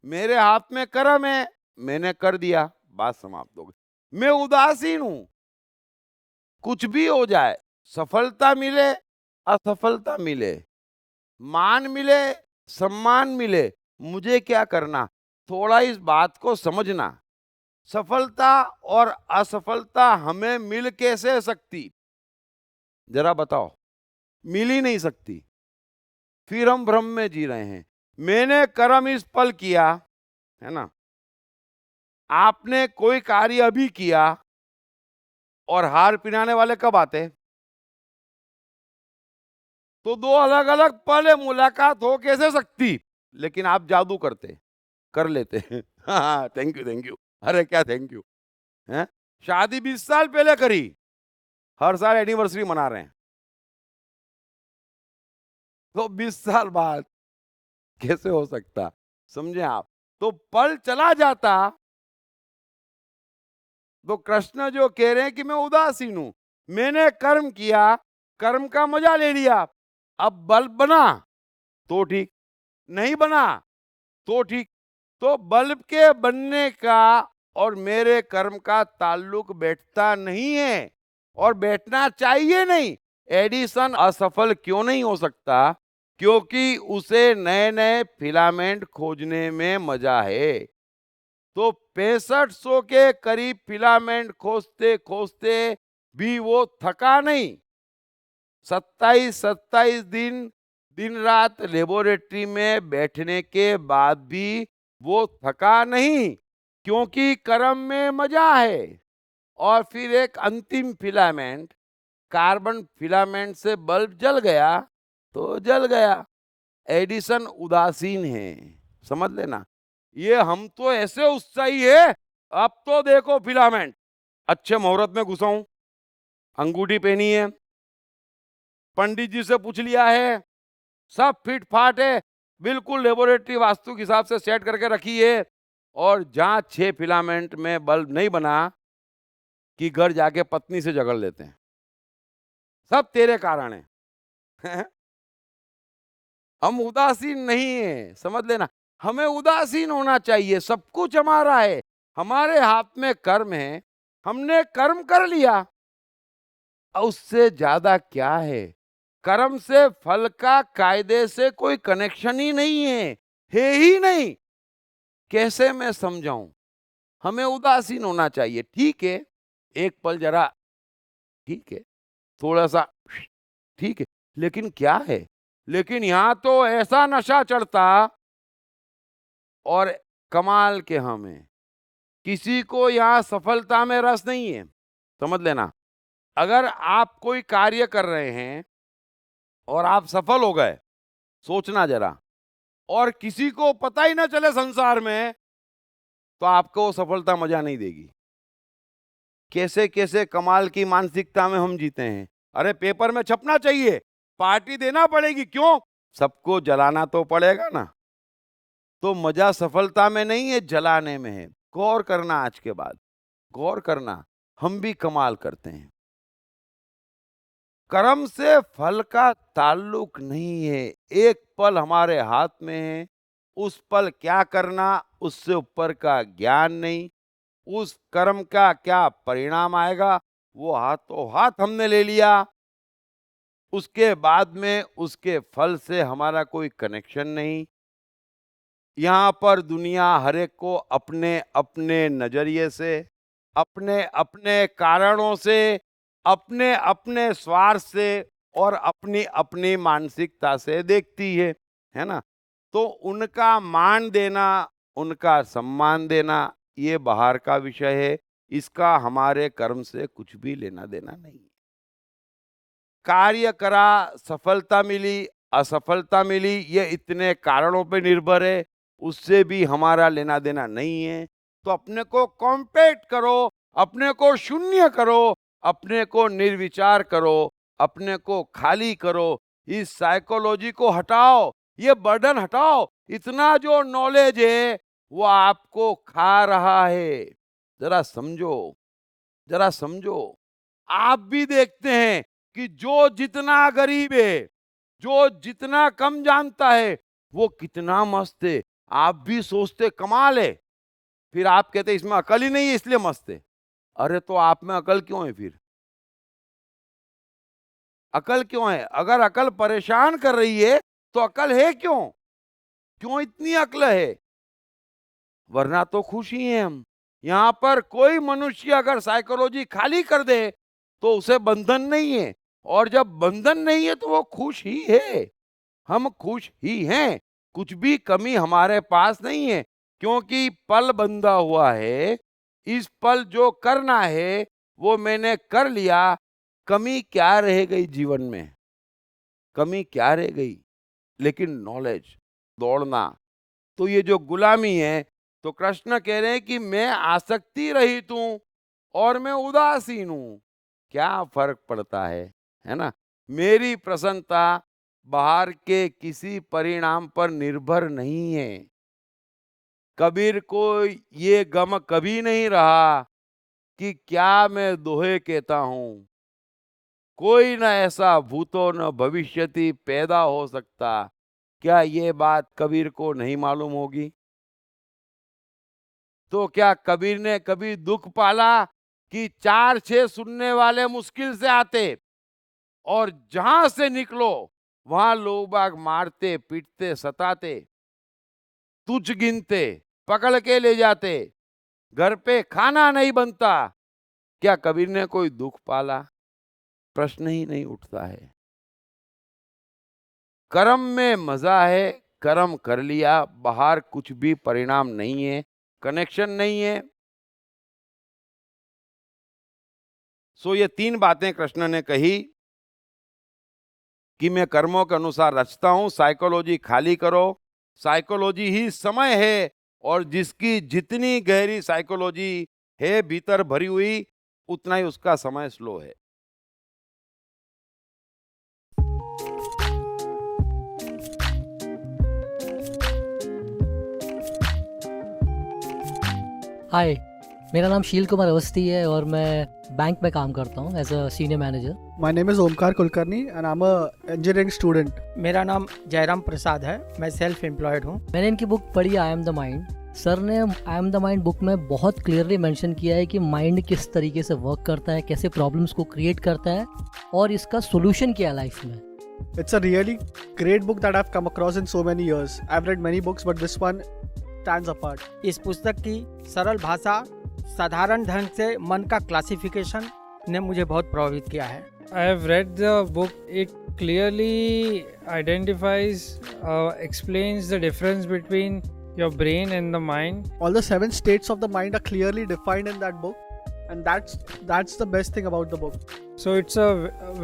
मेरे हाथ में कर्म है, मैंने कर दिया, बात समाप्त हो गई। मैं उदासीन हूं, कुछ भी हो जाए, सफलता मिले, असफलता मिले, मान मिले, सम्मान मिले, मुझे क्या करना? थोड़ा इस बात को समझना। सफलता और असफलता हमें मिल कैसे सकती? जरा बताओ। मिल ही नहीं सकती। फिर हम भ्रम में जी रहे हैं। मैंने कर्म इस पल किया, है ना? आपने कोई कार्य अभी किया, और हार पिनाने वाले कब आते? तो दो अलग अलग पल है, मुलाकात हो कैसे सकती? लेकिन आप जादू करते, कर लेते हैं। हाँ, थैंक यू थैंक यू। अरे क्या थैंक यू है? शादी 20 साल पहले करी, हर साल एनिवर्सरी मना रहे हैं। तो 20 साल बाद कैसे हो सकता? समझे आप? तो पल चला जाता। तो कृष्ण जो कह रहे हैं कि मैं उदासीन हूं, मैंने कर्म किया, कर्म का मजा ले लिया। अब बल्ब बना तो ठीक, नहीं बना तो ठीक। तो बल्ब के बनने का और मेरे कर्म का ताल्लुक बैठता नहीं है, और बैठना चाहिए नहीं। एडिसन असफल क्यों नहीं हो सकता? क्योंकि उसे नए नए फिलामेंट खोजने में मजा है। तो 6500 के करीब फिलामेंट खोजते खोजते भी वो थका नहीं। 27-27 दिन दिन रात लेबोरेटरी में बैठने के बाद भी वो थका नहीं, क्योंकि कर्म में मजा है। और फिर एक अंतिम फिलामेंट, कार्बन फिलामेंट से बल्ब जल गया तो जल गया। एडिसन उदासीन है, समझ लेना। ये हम तो ऐसे उत्साही है, अब तो देखो फिलामेंट, अच्छे मुहूर्त में घुसा हूं, अंगूठी पहनी है, पंडित जी से पूछ लिया है, सब फिट फाट है, बिल्कुल लेबोरेटरी वास्तु के हिसाब से सेट करके रखी है। और जहां 6 फिलामेंट में बल्ब नहीं बना कि घर जाके पत्नी से झगड़ लेते हैं, सब तेरे कारण है। हम उदासीन नहीं है, समझ लेना। हमें उदासीन होना चाहिए, सब कुछ हमारा है, हमारे हाथ में कर्म है, हमने कर्म कर लिया, उससे ज्यादा क्या है। कर्म से फल का कायदे से कोई कनेक्शन ही नहीं है ही नहीं। कैसे मैं समझाऊं। हमें उदासीन होना चाहिए, ठीक है, एक पल जरा ठीक है, थोड़ा सा ठीक है, लेकिन क्या है। लेकिन यहां तो ऐसा नशा चढ़ता, और कमाल के हमें किसी को यहां सफलता में रस नहीं है, समझ लेना। अगर आप कोई कार्य कर रहे हैं और आप सफल हो गए, सोचना जरा, और किसी को पता ही ना चले संसार में, तो आपको वो सफलता मजा नहीं देगी। कैसे कैसे कमाल की मानसिकता में हम जीते हैं। अरे पेपर में छपना चाहिए, पार्टी देना पड़ेगी, क्यों, सबको जलाना तो पड़ेगा ना। तो मजा सफलता में नहीं है, जलाने में है। गौर करना, आज के बाद गौर करना, हम भी कमाल करते हैं। कर्म से फल का ताल्लुक नहीं है, एक पल हमारे हाथ में है, उस पल क्या करना उससे ऊपर का ज्ञान नहीं। उस कर्म का क्या परिणाम आएगा वो हाथों हाथ हमने ले लिया, उसके बाद में उसके फल से हमारा कोई कनेक्शन नहीं। यहाँ पर दुनिया हर एक को अपने अपने नजरिए से, अपने अपने कारणों से, अपने अपने स्वार्थ से और अपनी अपनी मानसिकता से देखती है ना। तो उनका मान देना, उनका सम्मान देना, ये बाहर का विषय है, इसका हमारे कर्म से कुछ भी लेना देना नहीं। कार्य करा, सफलता मिली, असफलता मिली, ये इतने कारणों पे निर्भर है, उससे भी हमारा लेना देना नहीं है। तो अपने को कॉम्पैक्ट करो, अपने को शून्य करो, अपने को निर्विचार करो, अपने को खाली करो, इस साइकोलॉजी को हटाओ, ये बर्डन हटाओ। इतना जो नॉलेज है वो आपको खा रहा है। जरा समझो, जरा समझो। आप भी देखते हैं कि जो जितना गरीब है, जो जितना कम जानता है, वो कितना मस्त है। आप भी सोचते कमाल है, फिर आप कहते इसमें अकल ही नहीं है इसलिए मस्त है। अरे तो आप में अकल क्यों है फिर? अकल क्यों है? अगर अकल परेशान कर रही है तो अकल है क्यों? क्यों इतनी अकल है? वरना तो खुश ही हैं हम। यहां पर कोई मनुष्य अगर साइकोलॉजी खाली कर दे तो उसे बंधन नहीं है, और जब बंधन नहीं है तो वो खुश ही है। हम खुश ही हैं, कुछ भी कमी हमारे पास नहीं है, क्योंकि पल बंधा हुआ है। इस पल जो करना है वो मैंने कर लिया। कमी क्या रह गई जीवन में? कमी क्या रह गई? लेकिन नॉलेज, दौड़ना। तो ये जो गुलामी है, तो कृष्ण कह रहे हैं कि मैं आसक्ति रहित हूं और मैं उदासीन हूं, क्या फर्क पड़ता है ना। मेरी प्रसन्नता बाहर के किसी परिणाम पर निर्भर नहीं है। कबीर को ये गम कभी नहीं रहा कि क्या मैं दोहे कहता हूं, कोई न ऐसा भूतो न भविष्यति पैदा हो सकता। क्या ये बात कबीर को नहीं मालूम होगी? तो क्या कबीर ने कभी दुख पाला कि 4-6 सुनने वाले मुश्किल से आते, और जहां से निकलो वहां लोग बाग मारते पीटते सताते, तुच्छ गिनते, पकड़ के ले जाते, घर पे खाना नहीं बनता? क्या कबीर ने कोई दुख पाला? प्रश्न ही नहीं उठता है। कर्म में मजा है, कर्म कर लिया, बाहर कुछ भी परिणाम नहीं है, कनेक्शन नहीं है। सो ये 3 बातें कृष्ण ने कही कि मैं कर्मों के अनुसार रचता हूं, साइकोलॉजी खाली करो, साइकोलॉजी ही समय है, और जिसकी जितनी गहरी साइकोलॉजी है भीतर भरी हुई, उतना ही उसका समय स्लो है। हाय, मेरा नाम शील कुमार अवस्थी है और मैं बैंक में काम करता हूँ as a senior manager. My name is Omkar Kulkarni and I'm a engineering student. मेरा नाम जयराम प्रसाद है, मैं सेल्फ एम्प्लॉयड हूँ। मैंने इनकी बुक पढ़ी I am the mind. Sir ने I am the mind book में बहुत क्लियरली मेंशन किया है कि माइंड किस तरीके से वर्क करता है, कैसे प्रॉब्लम्स को क्रिएट करता है और इसका सोल्यूशन क्या है लाइफ में। It's a really great book that I've come across in so many years. I've read many books but this one stands apart. इस पुस्तक की सरल भाषा, साधारण ढंग से मन का क्लासिफिकेशन ने मुझे बहुत प्रभावित किया है। I have read the book. It clearly identifies, explains the difference between your brain and the mind. All the 7 states of the mind are clearly defined in that book and that's the best thing about the book. So it's a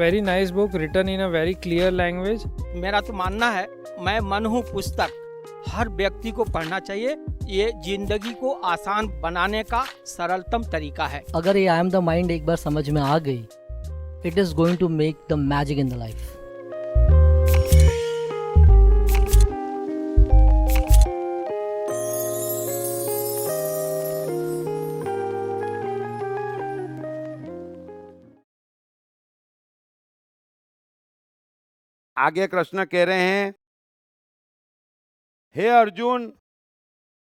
very nice book written in a very clear language. मेरा तो मानना है, मैं मन हूँ पुस्तक, हर व्यक्ति को पढ़ना चाहिए। ये जिंदगी को आसान बनाने का सरलतम तरीका है। अगर ये आई एम द माइंड एक बार समझ में आ गई, it is going to make the magic in the life. आगे कृष्ण कह रहे हैं, हे अर्जुन,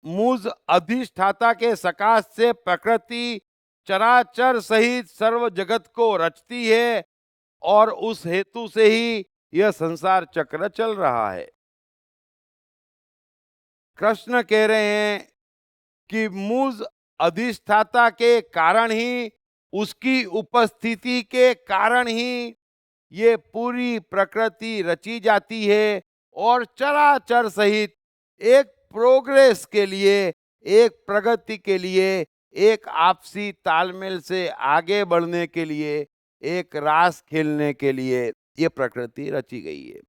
मुझ अधिष्ठाता के सकाश से प्रकृति चराचर सहित सर्व जगत को रचती है और उस हेतु से ही यह संसार चक्र चल रहा है। कृष्ण कह रहे हैं कि मुझ अधिष्ठाता के कारण ही, उसकी उपस्थिति के कारण ही ये पूरी प्रकृति रची जाती है और चराचर सहित एक प्रोग्रेस के लिए, एक प्रगति के लिए, एक आपसी तालमेल से आगे बढ़ने के लिए, एक रास खेलने के लिए ये प्रकृति रची गई है।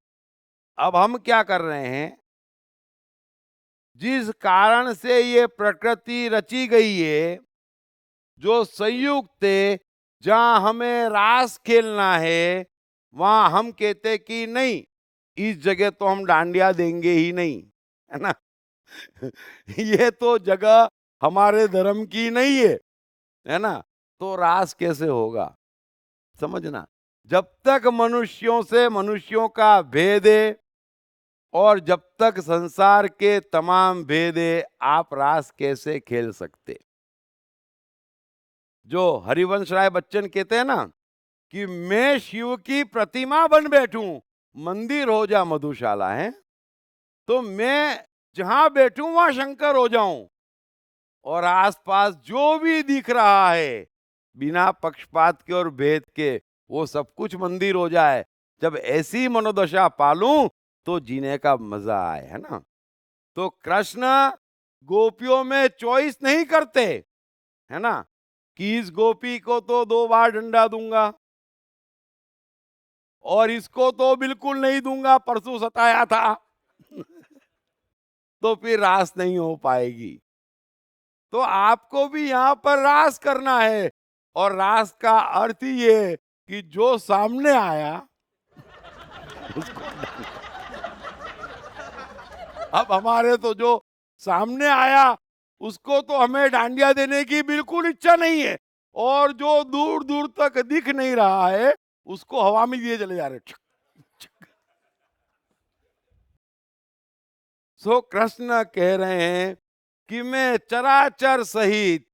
अब हम क्या कर रहे हैं, जिस कारण से ये प्रकृति रची गई है, जो संयुक्त है, जहां हमें रास खेलना है, वहां हम कहते कि नहीं, इस जगह तो हम डांडिया देंगे ही नहीं, है ना। ये तो जगह हमारे धर्म की नहीं है ना। तो रास कैसे होगा, समझना। जब तक मनुष्यों से मनुष्यों का भेद है और जब तक संसार के तमाम भेद है, आप रास कैसे खेल सकते। जो हरिवंश राय बच्चन कहते हैं ना कि मैं शिव की प्रतिमा बन बैठूं, मंदिर हो जा मधुशाला, है तो मैं जहां बैठूं वहां शंकर हो जाऊं और आसपास जो भी दिख रहा है बिना पक्षपात के और भेद के, वो सब कुछ मंदिर हो जाए। जब ऐसी मनोदशा पालूं तो जीने का मजा आए, है ना। तो कृष्ण गोपियों में चॉइस नहीं करते, है ना, कि इस गोपी को तो 2 बार डंडा दूंगा और इसको तो बिल्कुल नहीं दूंगा, परसों सताया था। तो फिर रास नहीं हो पाएगी। तो आपको भी यहां पर रास करना है और रास का अर्थ ही है कि जो सामने आया उसको अब हमारे तो जो सामने आया उसको तो हमें डांडिया देने की बिल्कुल इच्छा नहीं है, और जो दूर दूर तक दिख नहीं रहा है उसको हवा में दिए चले जा रहे। सो कृष्ण कह रहे हैं कि मैं चराचर सहित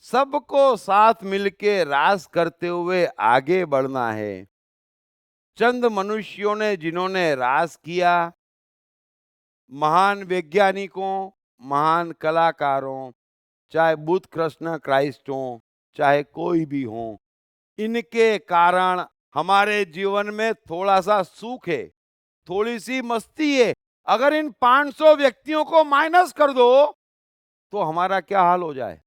सबको साथ मिलके रास करते हुए आगे बढ़ना है। चंद मनुष्यों ने जिन्होंने रास किया, महान वैज्ञानिकों, महान कलाकारों, चाहे बुद्ध कृष्ण क्राइस्ट हो, चाहे कोई भी हो, इनके कारण हमारे जीवन में थोड़ा सा सुख है, थोड़ी सी मस्ती है, अगर इन 500 व्यक्तियों को माइनस कर दो तो हमारा क्या हाल हो जाए।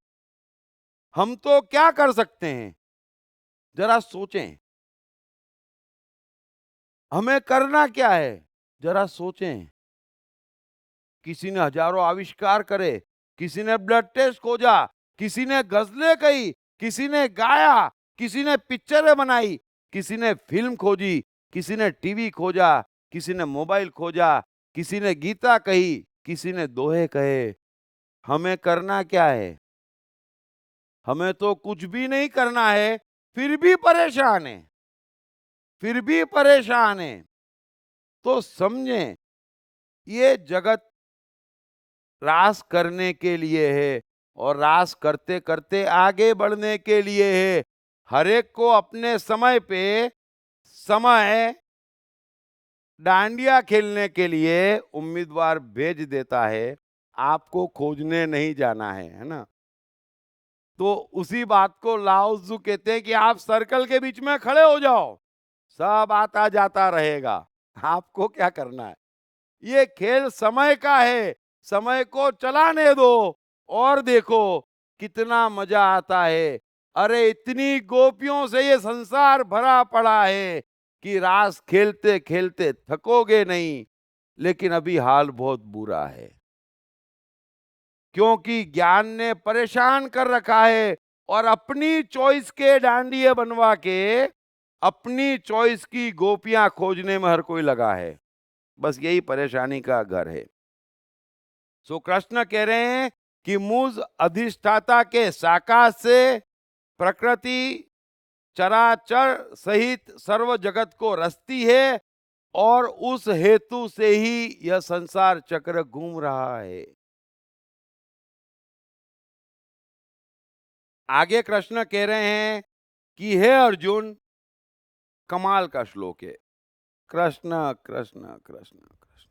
हम तो क्या कर सकते हैं, जरा सोचें। हमें करना क्या है, जरा सोचें। किसी ने हजारों आविष्कार करे, किसी ने ब्लड टेस्ट खोजा, किसी ने गजलें कही, किसी ने गाया, किसी ने पिक्चरें बनाई, किसी ने फिल्म खोजी, किसी ने टीवी खोजा, किसी ने मोबाइल खोजा, किसी ने गीता कही, किसी ने दोहे कहे। हमें करना क्या है? हमें तो कुछ भी नहीं करना है, फिर भी परेशान है, फिर भी परेशान है। तो समझें, ये जगत रास करने के लिए है और रास करते करते आगे बढ़ने के लिए है। हर एक को अपने समय पे समय डांडिया खेलने के लिए उम्मीदवार भेज देता है, आपको खोजने नहीं जाना है ना। तो उसी बात को लाओ त्जू कहते हैं कि आप सर्कल के बीच में खड़े हो जाओ, सब आता जाता रहेगा, आपको क्या करना है। ये खेल समय का है, समय को चलाने दो और देखो कितना मजा आता है। अरे इतनी गोपियों से ये संसार भरा पड़ा है कि रास खेलते खेलते थकोगे नहीं। लेकिन अभी हाल बहुत बुरा है, क्योंकि ज्ञान ने परेशान कर रखा है और अपनी चॉइस के डांडिये बनवा के अपनी चॉइस की गोपियां खोजने में हर कोई लगा है। बस यही परेशानी का घर है। सो कृष्ण कह रहे हैं कि मुझ अधिष्ठाता के साकार से प्रकृति चराचर सहित सर्व जगत को रचती है और उस हेतु से ही यह संसार चक्र घूम रहा है। आगे कृष्ण कह रहे हैं कि हे अर्जुन, कमाल का श्लोक है। कृष्ण कृष्ण कृष्ण कृष्ण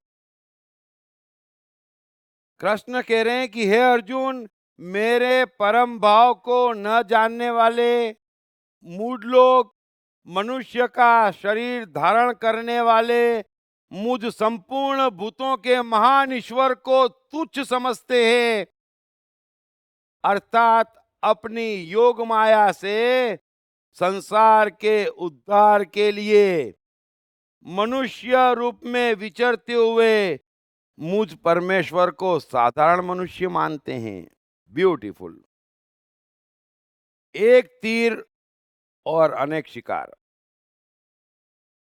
कृष्ण कह रहे हैं कि हे अर्जुन, मेरे परम भाव को न जानने वाले मूढ़ लोग मनुष्य का शरीर धारण करने वाले मुझ संपूर्ण भूतों के महान ईश्वर को तुच्छ समझते हैं, अर्थात अपनी योग माया से संसार के उद्धार के लिए मनुष्य रूप में विचरते हुए मुझ परमेश्वर को साधारण मनुष्य मानते हैं। ब्यूटीफुल। एक तीर और अनेक शिकार।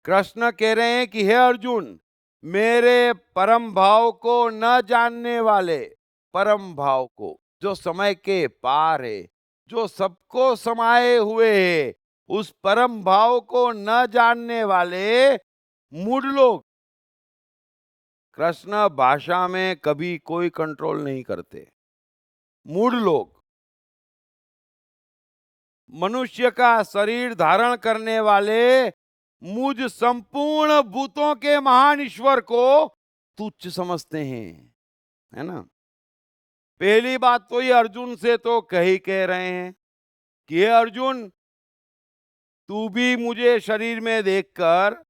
कृष्ण कह रहे हैं कि हे अर्जुन, मेरे परम भाव को न जानने वाले, परम भाव को जो समय के पार है, जो सबको समाये हुए है, उस परम भाव को न जानने वाले मूढ़ लोग। कृष्ण भाषा में कभी कोई कंट्रोल नहीं करते। मूढ़ लोग मनुष्य का शरीर धारण करने वाले मुझ संपूर्ण भूतों के महान ईश्वर को तुच्छ समझते हैं, है ना। पहली बात तो ये अर्जुन से तो कह रहे हैं कि हे अर्जुन, तू भी मुझे शरीर में देखकर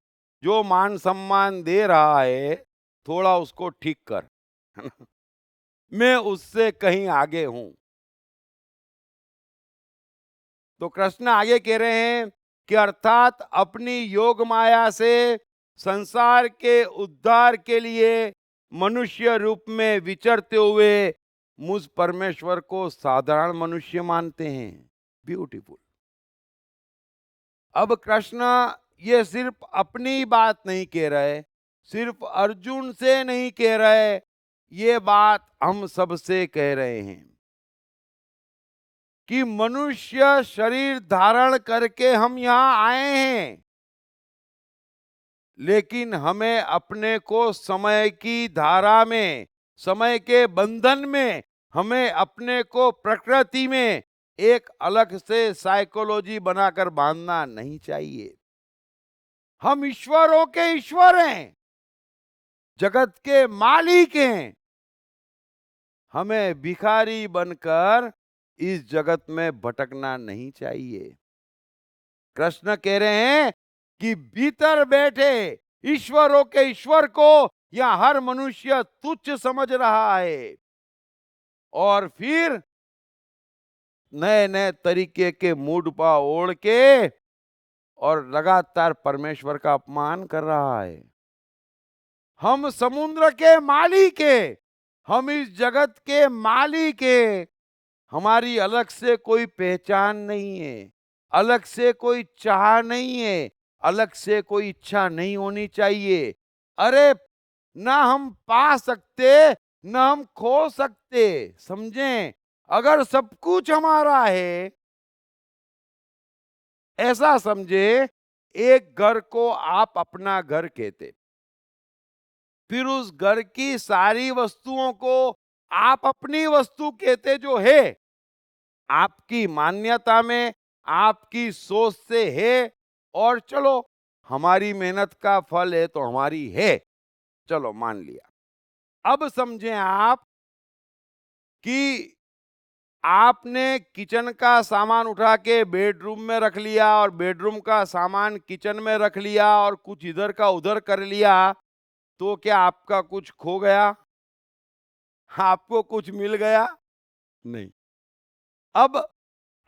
जो मान सम्मान दे रहा है, थोड़ा उसको ठीक कर, है ना? मैं उससे कहीं आगे हूं। तो कृष्ण आगे कह रहे हैं कि अर्थात अपनी योग माया से संसार के उद्धार के लिए मनुष्य रूप में विचरते हुए मुझ परमेश्वर को साधारण मनुष्य मानते हैं। ब्यूटीफुल। अब कृष्ण ये सिर्फ अपनी बात नहीं कह रहे, सिर्फ अर्जुन से नहीं कह रहे, ये बात हम सबसे कह रहे हैं कि मनुष्य शरीर धारण करके हम यहां आए हैं, लेकिन हमें अपने को समय की धारा में, समय के बंधन में, हमें अपने को प्रकृति में एक अलग से साइकोलॉजी बनाकर बांधना नहीं चाहिए। हम ईश्वरों के ईश्वर हैं, जगत के मालिक हैं। हमें भिखारी बनकर इस जगत में भटकना नहीं चाहिए। कृष्ण कह रहे हैं कि भीतर बैठे ईश्वरों के ईश्वर को यह हर मनुष्य तुच्छ समझ रहा है और फिर नए नए तरीके के मूड पा ओढ़ के और लगातार परमेश्वर का अपमान कर रहा है। हम समुद्र के मालिक है, हम इस जगत के मालिक है। हमारी अलग से कोई पहचान नहीं है, अलग से कोई चाह नहीं है, अलग से कोई इच्छा नहीं होनी चाहिए। अरे ना हम पा सकते ना हम खो सकते, समझें? अगर सब कुछ हमारा है, ऐसा समझे एक घर को आप अपना घर कहते, फिर उस घर की सारी वस्तुओं को आप अपनी वस्तु कहते जो है, आपकी मान्यता में आपकी सोच से है, और चलो हमारी मेहनत का फल है तो हमारी है, चलो मान लिया। अब समझें आप कि आपने किचन का सामान उठा के बेडरूम में रख लिया और बेडरूम का सामान किचन में रख लिया और कुछ इधर का उधर कर लिया, तो क्या आपका कुछ खो गया? आपको कुछ मिल गया? नहीं। अब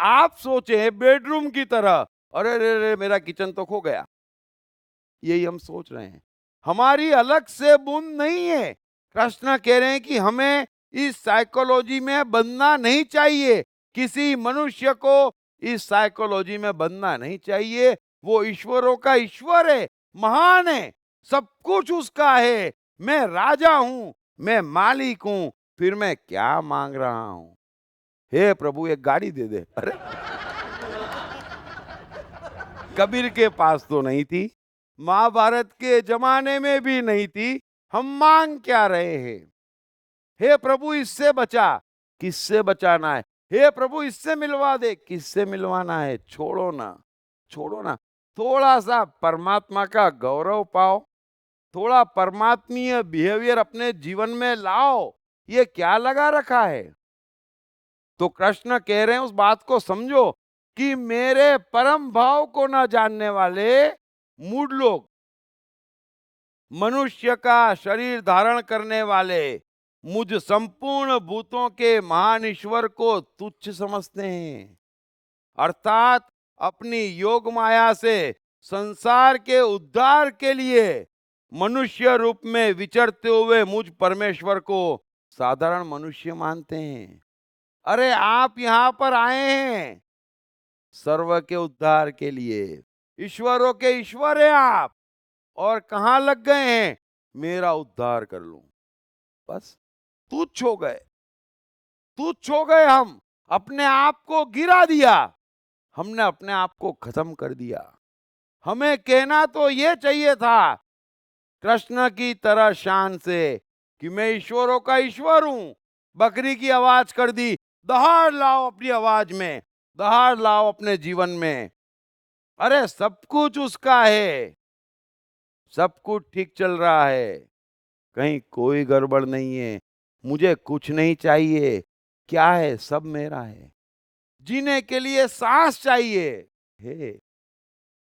आप सोचे बेडरूम की तरह, अरे रे रे मेरा किचन तो खो गया, यही हम सोच रहे हैं। हमारी अलग से बूंद नहीं है। कृष्ण कह रहे हैं कि हमें इस साइकोलॉजी में बंधना नहीं चाहिए, किसी मनुष्य को इस साइकोलॉजी में बंधना नहीं चाहिए। वो ईश्वरों का ईश्वर है, महान है, सब कुछ उसका है। मैं राजा हूं, मैं मालिक हूं, फिर मैं क्या मांग रहा हूं? हे प्रभु एक गाड़ी दे दे। अरे कबीर के पास तो नहीं थी, महाभारत के जमाने में भी नहीं थी, हम मांग क्या रहे हैं? हे प्रभु इससे बचा, किससे बचाना है? हे प्रभु इससे मिलवा दे, किससे मिलवाना है? छोड़ो ना, छोड़ो ना। थोड़ा सा परमात्मा का गौरव पाओ, थोड़ा परमात्मीय बिहेवियर अपने जीवन में लाओ। ये क्या लगा रखा है? तो कृष्ण कह रहे हैं उस बात को समझो कि मेरे परम भाव को न जानने वाले मूढ़ लोग, मनुष्य का शरीर धारण करने वाले, मुझ संपूर्ण भूतों के महान ईश्वर को तुच्छ समझते हैं, अर्थात अपनी योग माया से संसार के उद्धार के लिए मनुष्य रूप में विचरते हुए मुझ परमेश्वर को साधारण मनुष्य मानते हैं। अरे आप यहां पर आए हैं सर्व के उद्धार के लिए, ईश्वरों के ईश्वर हैं आप, और कहां लग गए हैं? मेरा उद्धार कर लूं, बस। तुच्छ हो गए, तुच्छ हो गए। हम अपने आप को गिरा दिया, हमने अपने आप को खत्म कर दिया। हमें कहना तो ये चाहिए था कृष्ण की तरह शान से कि मैं ईश्वरों का ईश्वर हूं। बकरी की आवाज कर दी, दहाड़ लाओ अपनी आवाज में, दहाड़ लाओ अपने जीवन में। अरे सब कुछ उसका है, सब कुछ ठीक चल रहा है, कहीं कोई गड़बड़ नहीं है, मुझे कुछ नहीं चाहिए। क्या है? सब मेरा है। जीने के लिए सांस चाहिए, हे।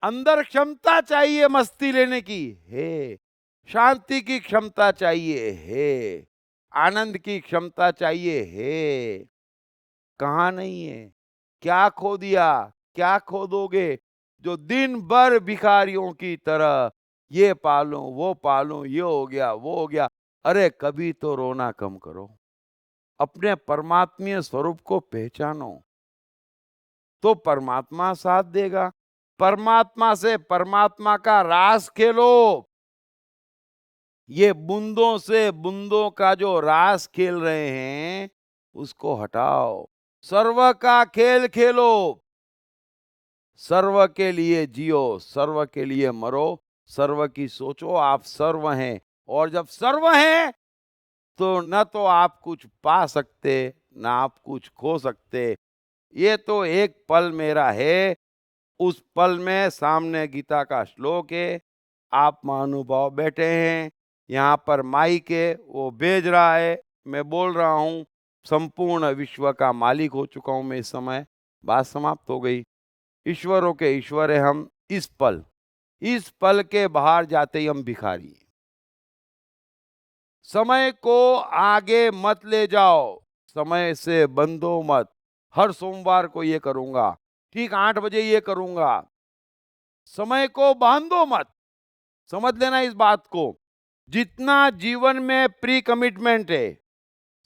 अंदर क्षमता चाहिए मस्ती लेने की, हे। शांति की क्षमता चाहिए, हे। आनंद की क्षमता चाहिए, हे। कहाँ नहीं है? क्या खो दिया? क्या खो दोगे? जो दिन भर भिखारियों की तरह ये पालूं वो पालूं, ये हो गया वो हो गया। अरे कभी तो रोना कम करो, अपने परमात्मीय स्वरूप को पहचानो, तो परमात्मा साथ देगा। परमात्मा से परमात्मा का रास खेलो। ये बूंदों से बूंदों का जो रास खेल रहे हैं उसको हटाओ, सर्व का खेल खेलो, सर्व के लिए जियो, सर्व के लिए मरो, सर्व की सोचो। आप सर्व हैं, और जब सर्व हैं तो न तो आप कुछ पा सकते न आप कुछ खो सकते। ये तो एक पल मेरा है, उस पल में सामने गीता का श्लोक है, आप महानुभाव बैठे हैं, यहाँ पर माइक है, वो भेज रहा है, मैं बोल रहा हूँ, संपूर्ण विश्व का मालिक हो चुका हूँ मैं इस समय। बात समाप्त हो गई। ईश्वरों के ईश्वर है हम इस पल, इस पल के बाहर जाते ही हम भिखारी हैं। समय को आगे मत ले जाओ, समय से बंधो मत। हर सोमवार को ये करूंगा, ठीक 8 बजे ये करूंगा। समय को बांधो मत। समझ लेना इस बात को। जितना जीवन में प्री कमिटमेंट है,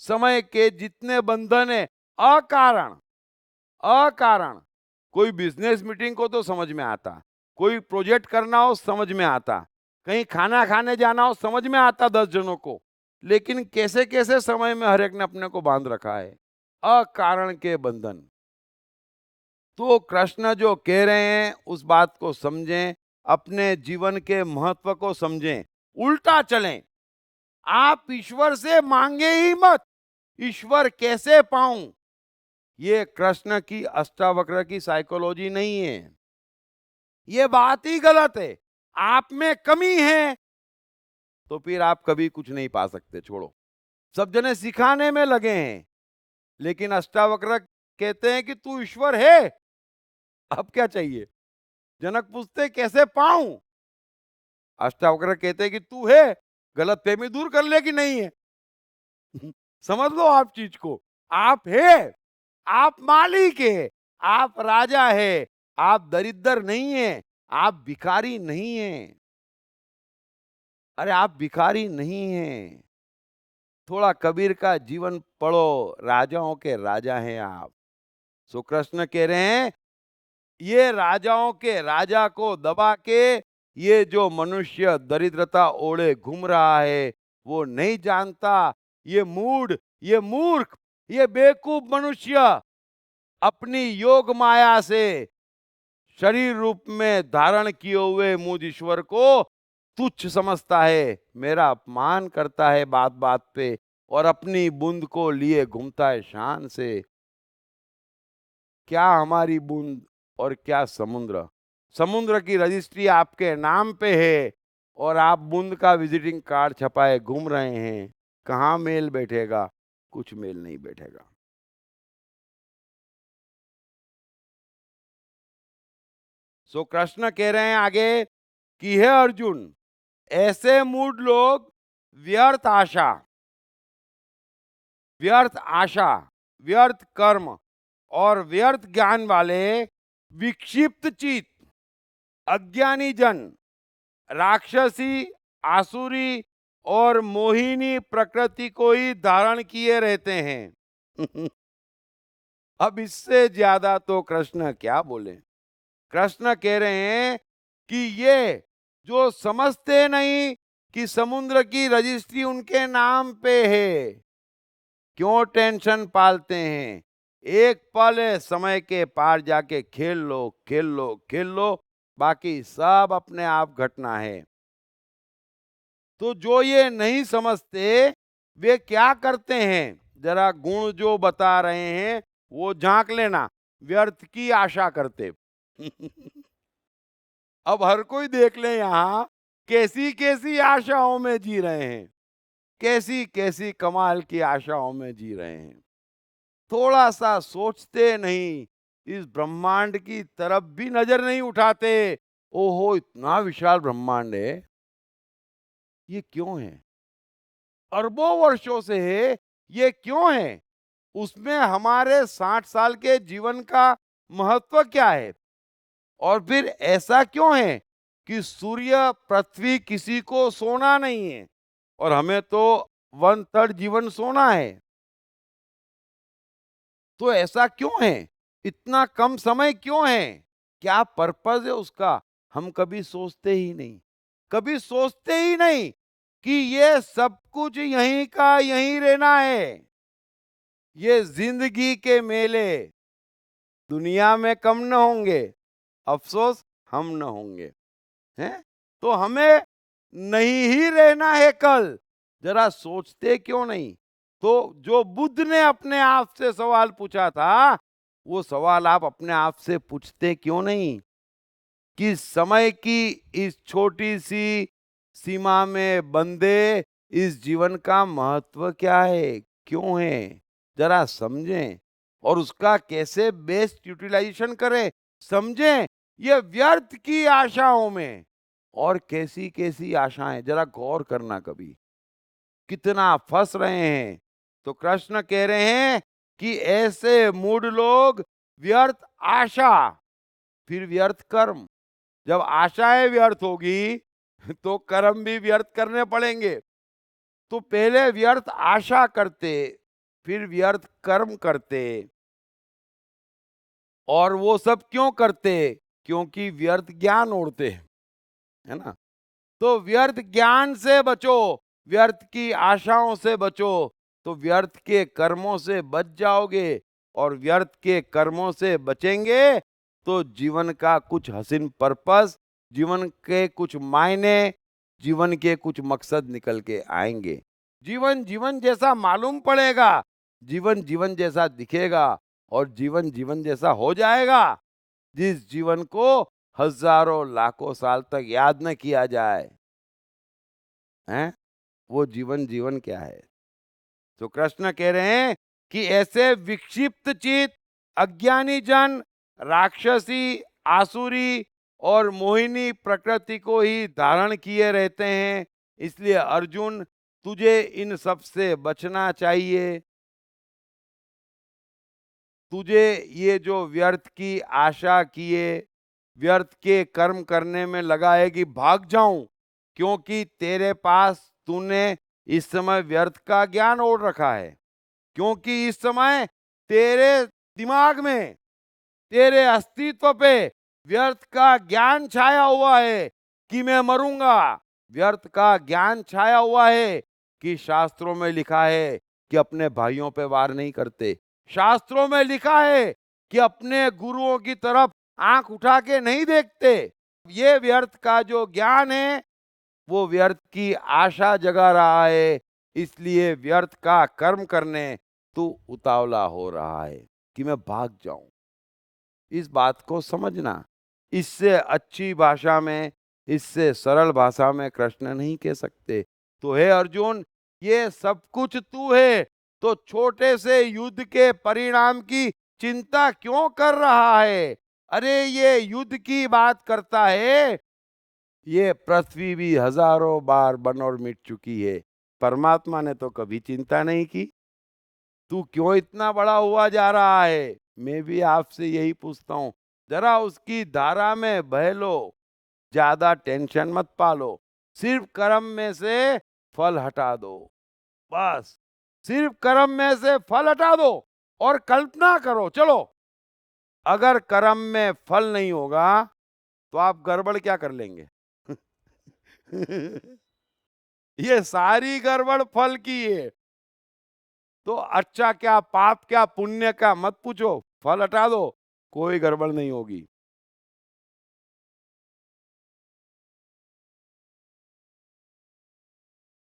समय के जितने बंधन है, अकारण अकारण। कोई बिजनेस मीटिंग को तो समझ में आता, कोई प्रोजेक्ट करना हो समझ में आता, कहीं खाना खाने जाना हो समझ में आता 10 जनों को। लेकिन कैसे कैसे समय में हर एक ने अपने को बांध रखा है, अकारण के बंधन। तो कृष्ण जो कह रहे हैं उस बात को समझें, अपने जीवन के महत्व को समझें, उल्टा चलें। आप ईश्वर से मांगे ही मत, ईश्वर कैसे पाऊं। ये कृष्ण की अष्टावक्र की साइकोलॉजी नहीं है, ये बात ही गलत है। आप में कमी है तो फिर आप कभी कुछ नहीं पा सकते, छोड़ो। सब जने सिखाने में लगे हैं, लेकिन अष्टावक्र कहते हैं कि तू ईश्वर है, अब क्या चाहिए। जनक पूछते कैसे पाऊं, अष्टावक्र कहते हैं कि तू है, गलतफहमी दूर कर ले कि नहीं है। समझ लो आप चीज को, आप है, आप मालिक है, आप राजा है, आप दरिद्र नहीं है, आप भिखारी नहीं है। अरे आप भिखारी नहीं हैं। थोड़ा कबीर का जीवन पढ़ो, राजाओं के राजा हैं आप। सो कृष्ण कह रहे हैं ये राजाओं के राजा को दबा के ये जो मनुष्य दरिद्रता ओढ़े घूम रहा है, वो नहीं जानता, ये मूढ़, ये मूर्ख, ये बेवकूफ मनुष्य अपनी योग माया से शरीर रूप में धारण किए हुए मुझ ईश्वर को तुच्छ समझता है, मेरा अपमान करता है बात बात पे, और अपनी बूंद को लिए घूमता है शान से। क्या हमारी बूंद और क्या समुद्र। समुद्र की रजिस्ट्री आपके नाम पे है और आप बूंद का विजिटिंग कार्ड छपाए घूम रहे हैं। कहाँ मेल बैठेगा, कुछ मेल नहीं बैठेगा। सो कृष्ण कह रहे हैं आगे कि हे अर्जुन, ऐसे मूढ़ लोग व्यर्थ आशा, व्यर्थ कर्म और व्यर्थ ज्ञान वाले विक्षिप्त चित्त अज्ञानी जन राक्षसी, आसुरी और मोहिनी प्रकृति को ही धारण किए रहते हैं। अब इससे ज्यादा तो कृष्ण क्या बोले। कृष्ण कह रहे हैं कि ये जो समझते नहीं कि समुद्र की रजिस्ट्री उनके नाम पे है, क्यों टेंशन पालते हैं। एक पल है, समय के पार जाके खेल लो, खेल लो, खेल लो, बाकी सब अपने आप घटना है। तो जो ये नहीं समझते वे क्या करते हैं, जरा गुण जो बता रहे हैं वो झांक लेना। व्यर्थ की आशा करते। अब हर कोई देख ले यहां कैसी कैसी आशाओं में जी रहे हैं, कैसी कैसी कमाल की आशाओं में जी रहे हैं। थोड़ा सा सोचते नहीं, इस ब्रह्मांड की तरफ भी नजर नहीं उठाते। ओहो, इतना विशाल ब्रह्मांड है, ये क्यों है, अरबों वर्षों से है, ये क्यों है, उसमें हमारे 60 साल के जीवन का महत्व क्या है। और फिर ऐसा क्यों है कि सूर्य, पृथ्वी किसी को सोना नहीं है और हमें तो 1/3 जीवन सोना है। तो ऐसा क्यों है, इतना कम समय क्यों है, क्या पर्पस है उसका, हम कभी सोचते ही नहीं। कभी सोचते ही नहीं कि ये सब कुछ यहीं का यहीं रहना है। ये जिंदगी के मेले दुनिया में कम न होंगे, अफसोस हम न होंगे, हैं? तो हमें नहीं ही रहना है कल, जरा सोचते क्यों नहीं। तो जो बुद्ध ने अपने आप से सवाल पूछा था, वो सवाल आप अपने आप से पूछते क्यों नहीं कि समय की इस छोटी सी सीमा में बंधे इस जीवन का महत्व क्या है, क्यों है, जरा समझें और उसका कैसे बेस्ट यूटिलाइजेशन करें, समझें। ये व्यर्थ की आशाओं में, और कैसी कैसी आशाएं, जरा गौर करना कभी कितना फंस रहे हैं। तो कृष्ण कह रहे हैं कि ऐसे मूढ़ लोग व्यर्थ आशा, फिर व्यर्थ कर्म। जब आशाएं व्यर्थ होगी तो कर्म भी व्यर्थ करने पड़ेंगे। तो पहले व्यर्थ आशा करते, फिर व्यर्थ कर्म करते। और वो सब क्यों करते? क्योंकि व्यर्थ ज्ञान ओढ़ते हैं, है ना। तो व्यर्थ ज्ञान से बचो, व्यर्थ की आशाओं से बचो, तो व्यर्थ के कर्मों से बच जाओगे। और व्यर्थ के कर्मों से बचेंगे तो जीवन का कुछ हसीन पर्पस, जीवन के कुछ मायने, जीवन के कुछ मकसद निकल के आएंगे। जीवन जीवन जैसा मालूम पड़ेगा, जीवन जीवन जैसा दिखेगा, और जीवन जीवन जैसा हो जाएगा। जिस जीवन को हजारों लाखों साल तक याद न किया जाए, हैं, वो जीवन जीवन क्या है? तो कृष्ण कह रहे हैं कि ऐसे विक्षिप्त चित अज्ञानी जन राक्षसी, आसुरी और मोहिनी प्रकृति को ही धारण किए रहते हैं। इसलिए अर्जुन, तुझे इन सब से बचना चाहिए। तुझे ये जो व्यर्थ की आशा किए, व्यर्थ के कर्म करने में लगा है कि भाग जाऊं, क्योंकि तेरे पास, तूने इस समय व्यर्थ का ज्ञान ओढ़ रखा है। क्योंकि इस समय तेरे दिमाग में, तेरे अस्तित्व पे व्यर्थ का ज्ञान छाया हुआ है कि मैं मरूंगा। व्यर्थ का ज्ञान छाया हुआ है कि शास्त्रों में लिखा है कि अपने भाइयों पे वार नहीं करते। शास्त्रों में लिखा है कि अपने गुरुओं की तरफ आंख उठा के नहीं देखते। ये व्यर्थ का जो ज्ञान है वो व्यर्थ की आशा जगा रहा है। इसलिए व्यर्थ का कर्म करने तू उतावला हो रहा है कि मैं भाग जाऊं। इस बात को समझना। इससे अच्छी भाषा में, इससे सरल भाषा में कृष्ण नहीं कह सकते। तो हे अर्जुन, ये सब कुछ तू है, तो छोटे से युद्ध के परिणाम की चिंता क्यों कर रहा है? अरे ये युद्ध की बात करता है, ये पृथ्वी भी हजारों बार बन और मिट चुकी है। परमात्मा ने तो कभी चिंता नहीं की। तू क्यों इतना बड़ा हुआ जा रहा है? मैं भी आपसे यही पूछता हूं, जरा उसकी धारा में बह लो, ज्यादा टेंशन मत पालो। सिर्फ कर्म में से फल हटा दो, बस। सिर्फ कर्म में से फल हटा दो और कल्पना करो, चलो अगर कर्म में फल नहीं होगा तो आप गड़बड़ क्या कर लेंगे? ये सारी गड़बड़ फल की है। तो अच्छा क्या, पाप क्या, पुण्य का मत पूछो, फल हटा दो, कोई गड़बड़ नहीं होगी।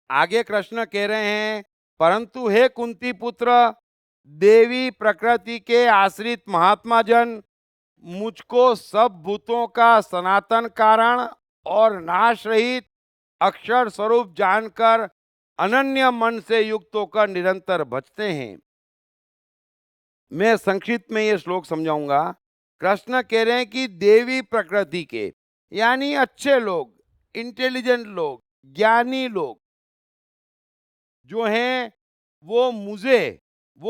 आगे कृष्ण कह रहे हैं, परंतु हे कुंती पुत्र, देवी प्रकृति के आश्रित महात्मा जन मुझको सब भूतों का सनातन कारण और नाश रहित अक्षर स्वरूप जानकर अनन्य मन से युक्त होकर निरंतर भजते हैं। मैं संक्षिप्त में ये श्लोक समझाऊंगा। कृष्ण कह रहे हैं कि देवी प्रकृति के, यानी अच्छे लोग, इंटेलिजेंट लोग, ज्ञानी लोग जो हैं, वो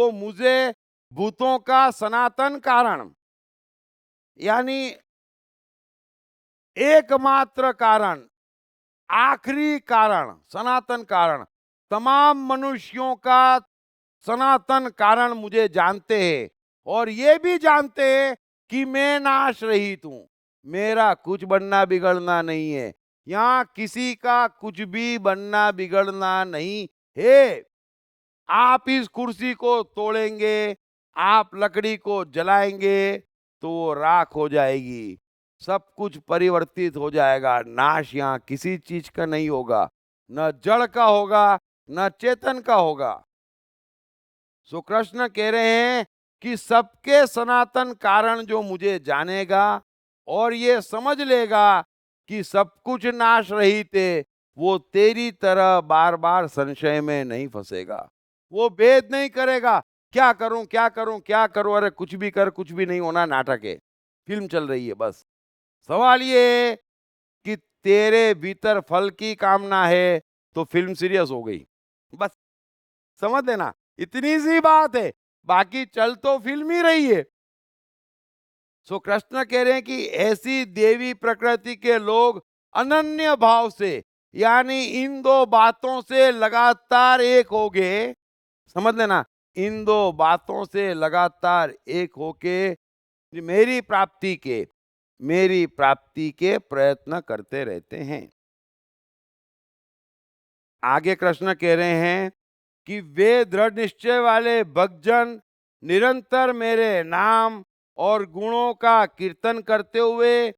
मुझे भूतों का सनातन कारण, यानी एकमात्र कारण, आखिरी कारण, सनातन कारण, तमाम मनुष्यों का सनातन कारण मुझे जानते हैं। और ये भी जानते हैं कि मैं नाश रहित हूं, मेरा कुछ बनना बिगड़ना नहीं है। यहां किसी का कुछ भी बनना बिगड़ना नहीं है। आप इस कुर्सी को तोड़ेंगे, आप लकड़ी को जलाएंगे तो वो राख हो जाएगी, सब कुछ परिवर्तित हो जाएगा। नाश यहाँ किसी चीज का नहीं होगा, न जड़ का होगा, न चेतन का होगा। सो कृष्ण कह रहे हैं कि सबके सनातन कारण जो मुझे जानेगा और ये समझ लेगा कि सब कुछ नाश रहित है, वो तेरी तरह बार बार संशय में नहीं फंसेगा। वो भेद नहीं करेगा, क्या करूं क्या करूं क्या करूं, अरे कुछ भी कर, कुछ भी नहीं होना, नाटक है, फिल्म चल रही है बस। सवाल ये है कि तेरे भीतर फल की कामना है, तो फिल्म सीरियस हो गई। बस समझ लेना, इतनी सी बात है, बाकी चल तो फिल्म ही रही है। सो कृष्ण कह रहे हैं कि ऐसी देवी प्रकृति के लोग अनन्य भाव से, यानी इन दो बातों से लगातार एक हो गए, समझ लेना, इन दो बातों से लगातार एक होके मेरी प्राप्ति के प्रयत्न करते रहते हैं। आगे कृष्ण कह रहे हैं कि वे दृढ़ निश्चय वाले भक्तजन निरंतर मेरे नाम और गुणों का कीर्तन करते हुए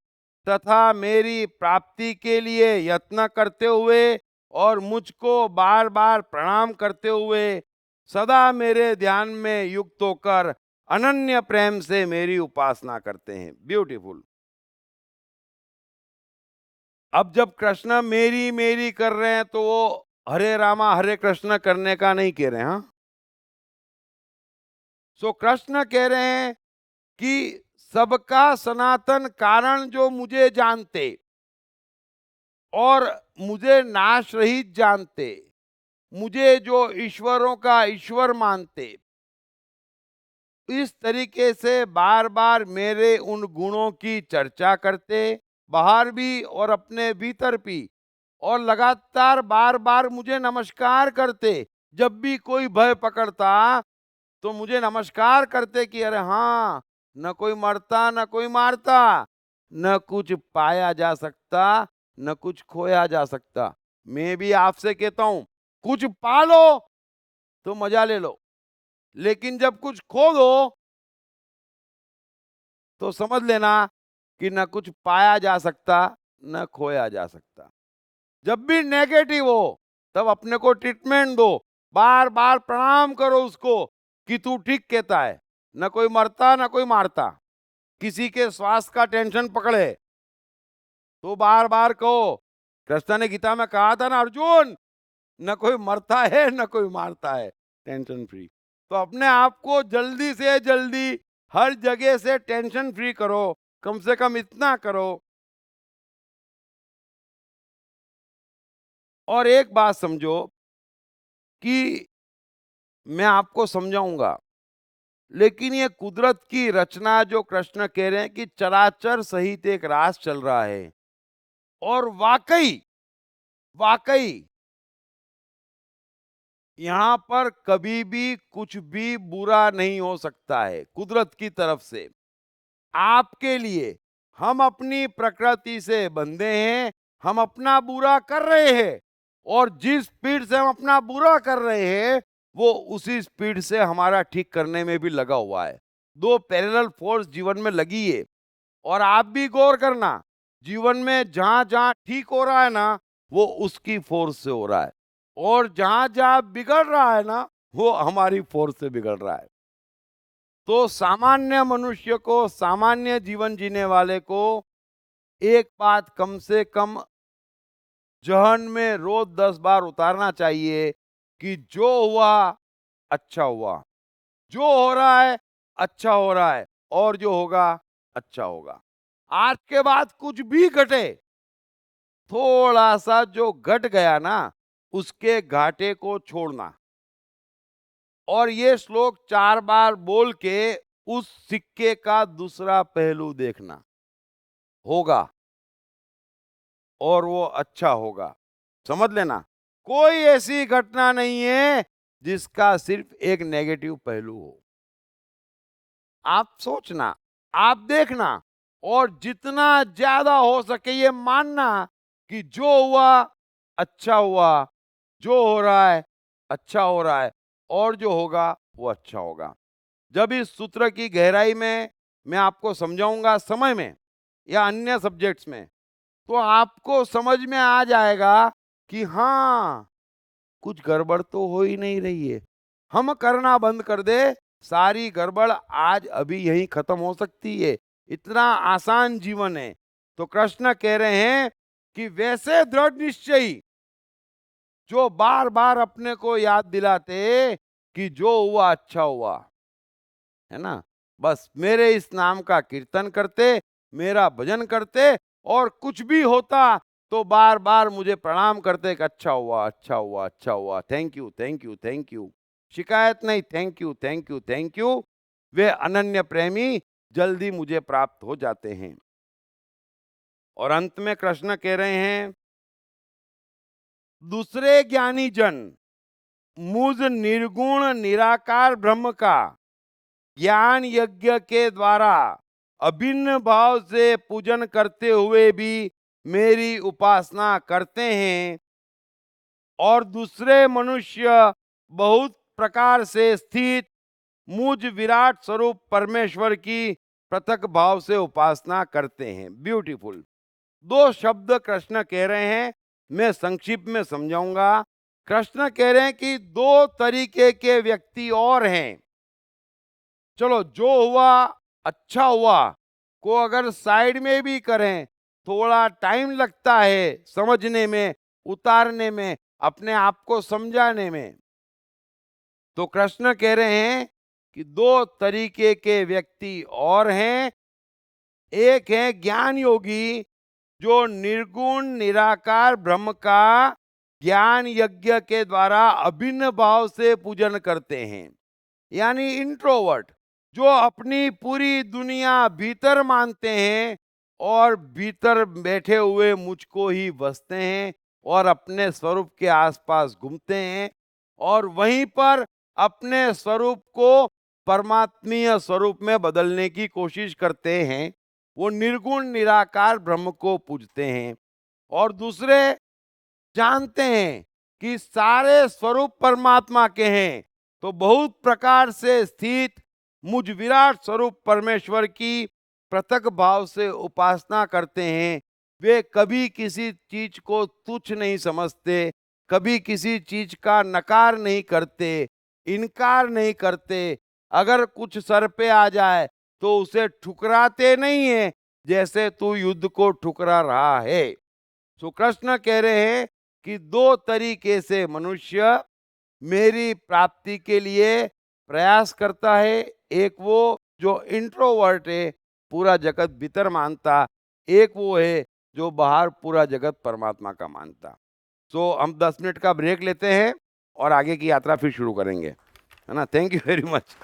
तथा मेरी प्राप्ति के लिए यत्न करते हुए और मुझको बार बार प्रणाम करते हुए सदा मेरे ध्यान में युक्त होकर अनन्य प्रेम से मेरी उपासना करते हैं। ब्यूटीफुल। अब जब कृष्ण मेरी मेरी कर रहे हैं तो वो हरे रामा हरे कृष्ण करने का नहीं कह रहे हैं। हाँ, सो कृष्ण कह रहे हैं कि सबका सनातन कारण जो मुझे जानते और मुझे नाश रहित जानते, मुझे जो ईश्वरों का ईश्वर मानते, इस तरीके से बार बार मेरे उन गुणों की चर्चा करते, बाहर भी और अपने भीतर भी, और लगातार बार बार मुझे नमस्कार करते। जब भी कोई भय पकड़ता तो मुझे नमस्कार करते कि अरे हाँ, न कोई मरता न कोई मारता, न कुछ पाया जा सकता न कुछ खोया जा सकता। मैं भी आपसे कहता हूं, कुछ पालो तो मजा ले लो, लेकिन जब कुछ खो दो तो समझ लेना कि न कुछ पाया जा सकता न खोया जा सकता। जब भी नेगेटिव हो तब अपने को ट्रीटमेंट दो, बार बार प्रणाम करो उसको कि तू ठीक कहता है, न कोई मरता न कोई मारता। किसी के स्वास्थ्य का टेंशन पकड़े तो बार बार कहो, कृष्ण ने गीता में कहा था ना अर्जुन, न कोई मरता है न कोई मारता है, टेंशन फ्री। तो अपने आप को जल्दी से जल्दी हर जगह से टेंशन फ्री करो, कम से कम इतना करो। और एक बात समझो कि मैं आपको समझाऊंगा, लेकिन ये कुदरत की रचना जो कृष्ण कह रहे हैं कि चराचर सहित एक रास चल रहा है, और वाकई वाकई यहां पर कभी भी कुछ भी बुरा नहीं हो सकता है कुदरत की तरफ से। आपके लिए हम अपनी प्रकृति से बंधे हैं, हम अपना बुरा कर रहे हैं, और जिस स्पीड से हम अपना बुरा कर रहे हैं वो उसी स्पीड से हमारा ठीक करने में भी लगा हुआ है। दो पैरेलल फोर्स जीवन में लगी है। और आप भी गौर करना, जीवन में जहां जहां ठीक हो रहा है ना, वो उसकी फोर्स से हो रहा है, और जहां जहां बिगड़ रहा है ना, वो हमारी फोर्स से बिगड़ रहा है। तो सामान्य मनुष्य को, सामान्य जीवन जीने वाले को एक बात कम से कम जहन में रोज 10 बार उतारना चाहिए कि जो हुआ अच्छा हुआ, जो हो रहा है अच्छा हो रहा है, और जो होगा अच्छा होगा। आज के बाद कुछ भी घटे, थोड़ा सा जो घट गया ना उसके घाटे को छोड़ना, और ये श्लोक 4 बार बोल के उस सिक्के का दूसरा पहलू देखना, होगा और वो अच्छा होगा। समझ लेना, कोई ऐसी घटना नहीं है जिसका सिर्फ एक नेगेटिव पहलू हो। आप सोचना, आप देखना, और जितना ज्यादा हो सके ये मानना कि जो हुआ अच्छा हुआ, जो हो रहा है अच्छा हो रहा है, और जो होगा वो अच्छा होगा। जब इस सूत्र की गहराई में मैं आपको समझाऊंगा समय में या अन्य सब्जेक्ट्स में, तो आपको समझ में आ जाएगा कि हाँ, कुछ गड़बड़ तो हो ही नहीं रही है। हम करना बंद कर दे, सारी गड़बड़ आज अभी यहीं खत्म हो सकती है। इतना आसान जीवन है। तो कृष्ण कह रहे हैं कि वैसे दृढ़ निश्चयी जो बार बार अपने को याद दिलाते कि जो हुआ अच्छा हुआ, है ना, बस मेरे इस नाम का कीर्तन करते, मेरा भजन करते, और कुछ भी होता तो बार बार मुझे प्रणाम करते कि अच्छा हुआ, अच्छा हुआ, अच्छा हुआ, thank you, thank you, thank you. शिकायत नहीं, thank you, thank you, thank you. वे अनन्य प्रेमी जल्दी मुझे प्राप्त हो जाते हैं। और अंत में कृष्ण कह रहे हैं, दूसरे ज्ञानी जन मुझ निर्गुण निराकार ब्रह्म का ज्ञान यज्ञ के द्वारा अभिन्न भाव से पूजन करते हुए भी मेरी उपासना करते हैं, और दूसरे मनुष्य बहुत प्रकार से स्थित मुझ विराट स्वरूप परमेश्वर की पृथक भाव से उपासना करते हैं। ब्यूटीफुल। दो शब्द कृष्ण कह रहे हैं, मैं संक्षिप्त में समझाऊंगा। कृष्ण कह रहे हैं कि दो तरीके के व्यक्ति और हैं। चलो, जो हुआ अच्छा हुआ को अगर साइड में भी करें, थोड़ा टाइम लगता है समझने में, उतारने में, अपने आप को समझाने में। तो कृष्ण कह रहे हैं कि दो तरीके के व्यक्ति और हैं। एक है ज्ञान योगी जो निर्गुण निराकार ब्रह्म का ज्ञान यज्ञ के द्वारा अभिन्न भाव से पूजन करते हैं, यानी इंट्रोवर्ट, जो अपनी पूरी दुनिया भीतर मानते हैं और भीतर बैठे हुए मुझको ही बसते हैं और अपने स्वरूप के आसपास घूमते हैं और वहीं पर अपने स्वरूप को परमात्मीय स्वरूप में बदलने की कोशिश करते हैं। वो निर्गुण निराकार ब्रह्म को पूजते हैं। और दूसरे जानते हैं कि सारे स्वरूप परमात्मा के हैं, तो बहुत प्रकार से स्थित मुझ विराट स्वरूप परमेश्वर की पृथक भाव से उपासना करते हैं। वे कभी किसी चीज को तुच्छ नहीं समझते, कभी किसी चीज का नकार नहीं करते, इनकार नहीं करते। अगर कुछ सर पे आ जाए तो उसे ठुकराते नहीं है, जैसे तू युद्ध को ठुकरा रहा है। तो कृष्ण कह रहे हैं कि दो तरीके से मनुष्य मेरी प्राप्ति के लिए प्रयास करता है। एक वो जो इंट्रोवर्ट है, पूरा जगत भीतर मानता, एक वो है जो बाहर पूरा जगत परमात्मा का मानता। तो हम 10 मिनट का ब्रेक लेते हैं और आगे की यात्रा फिर शुरू करेंगे, है ना। Thank you very much.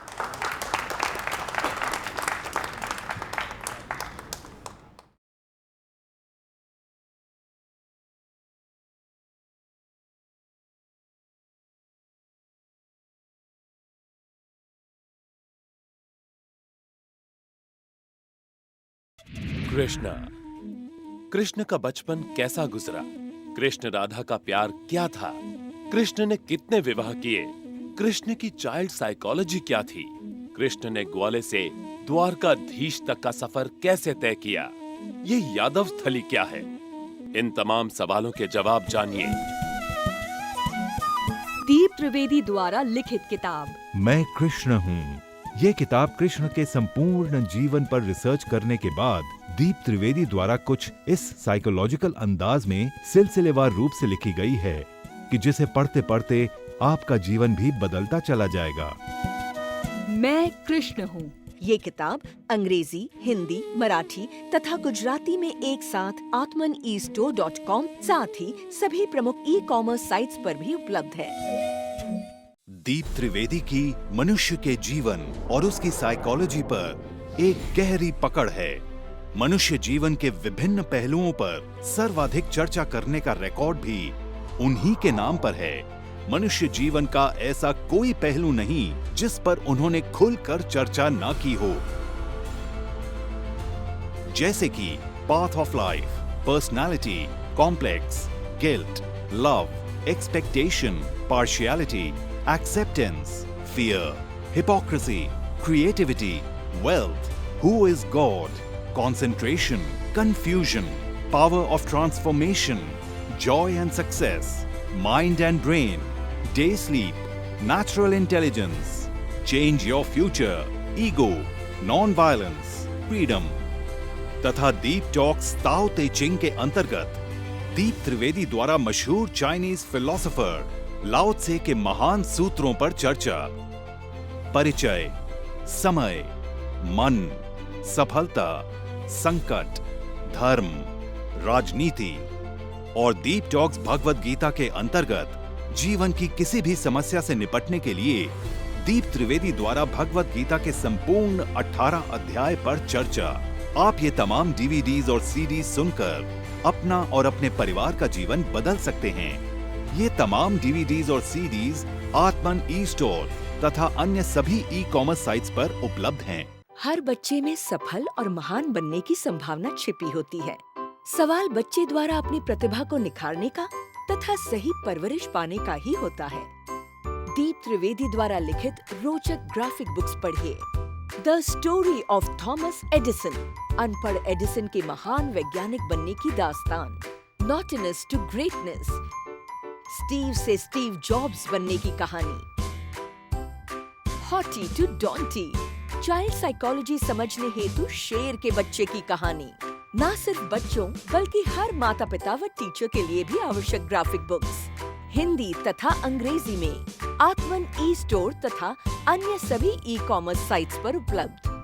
Krishna का बचपन कैसा गुजरा? कृष्ण राधा का प्यार क्या था? कृष्ण ने कितने विवाह किए? कृष्ण की चाइल्ड साइकोलॉजी क्या थी? कृष्ण ने ग्वाले से द्वारकाधीश तक का सफर कैसे तय किया? ये यादव स्थली क्या है? इन तमाम सवालों के जवाब जानिए। दीप त्रिवेदी द्वारा लिखित किताब मैं कृष्ण हूँ। ये किताब कृष्ण के संपूर्ण जीवन पर रिसर्च करने के बाद दीप त्रिवेदी द्वारा कुछ इस साइकोलॉजिकल अंदाज में सिलसिलेवार रूप से लिखी गई है कि जिसे पढ़ते पढ़ते आपका जीवन भी बदलता चला जाएगा। मैं कृष्ण हूँ। ये किताब अंग्रेजी, हिंदी, मराठी तथा गुजराती में एक साथ atmanestore.com साथ ही सभी प्रमुख ई-कॉमर्स साइट्स पर भी उपलब्ध है। दीप त्रिवेदी की मनुष्य के जीवन और उसकी साइकोलॉजी पर एक गहरी पकड़ है। मनुष्य जीवन के विभिन्न पहलुओं पर सर्वाधिक चर्चा करने का रिकॉर्ड भी उन्हीं के नाम पर है। मनुष्य जीवन का ऐसा कोई पहलू नहीं जिस पर उन्होंने खुलकर चर्चा ना की हो, जैसे कि path of life, personality, complex, guilt, love, expectation, partiality, acceptance, fear, hypocrisy, creativity, wealth, who is God, concentration, confusion, power of transformation, joy and success, mind and brain, day sleep, natural intelligence, change your future, ego, non-violence, freedom, तथा दीप talks ताओ ते चिंग के अंतर्गत दीप त्रिवेदी द्वारा मशहूर Chinese philosopher लाओ त्से के महान सूत्रों पर चर्चा, परिचय, समय, मन, सफलता, संकट, धर्म, राजनीति, और दीप टॉक्स भगवत गीता के अंतर्गत जीवन की किसी भी समस्या से निपटने के लिए दीप त्रिवेदी द्वारा भगवत गीता के संपूर्ण 18 अध्याय पर चर्चा। आप ये तमाम डीवीडीज और सीडीज सुनकर अपना और अपने परिवार का जीवन बदल सकते हैं। ये तमाम डीवीडीज और सीडीज आत्मन ई स्टोर तथा अन्य सभी ई कॉमर्स साइट्स पर उपलब्ध हैं। हर बच्चे में सफल और महान बनने की संभावना छिपी होती है। सवाल बच्चे द्वारा अपनी प्रतिभा को निखारने का तथा सही परवरिश पाने का ही होता है। दीप त्रिवेदी द्वारा लिखित रोचक ग्राफिक बुक्स पढ़िए। The story of Thomas Edison, अनपढ़ एडिसन के महान वैज्ञानिक बनने की दास्तान। नॉटिनेस टू ग्रेटनेस, स्टीव से स्टीव जॉब्स बनने की कहानी। हॉटी टू डॉन्टी, चाइल्ड साइकोलॉजी समझने हेतु शेर के बच्चे की कहानी। न सिर्फ बच्चों बल्कि हर माता पिता व टीचर के लिए भी आवश्यक ग्राफिक बुक्स हिंदी तथा अंग्रेजी में आत्मन ई स्टोर तथा अन्य सभी ई कॉमर्स साइट्स पर उपलब्ध।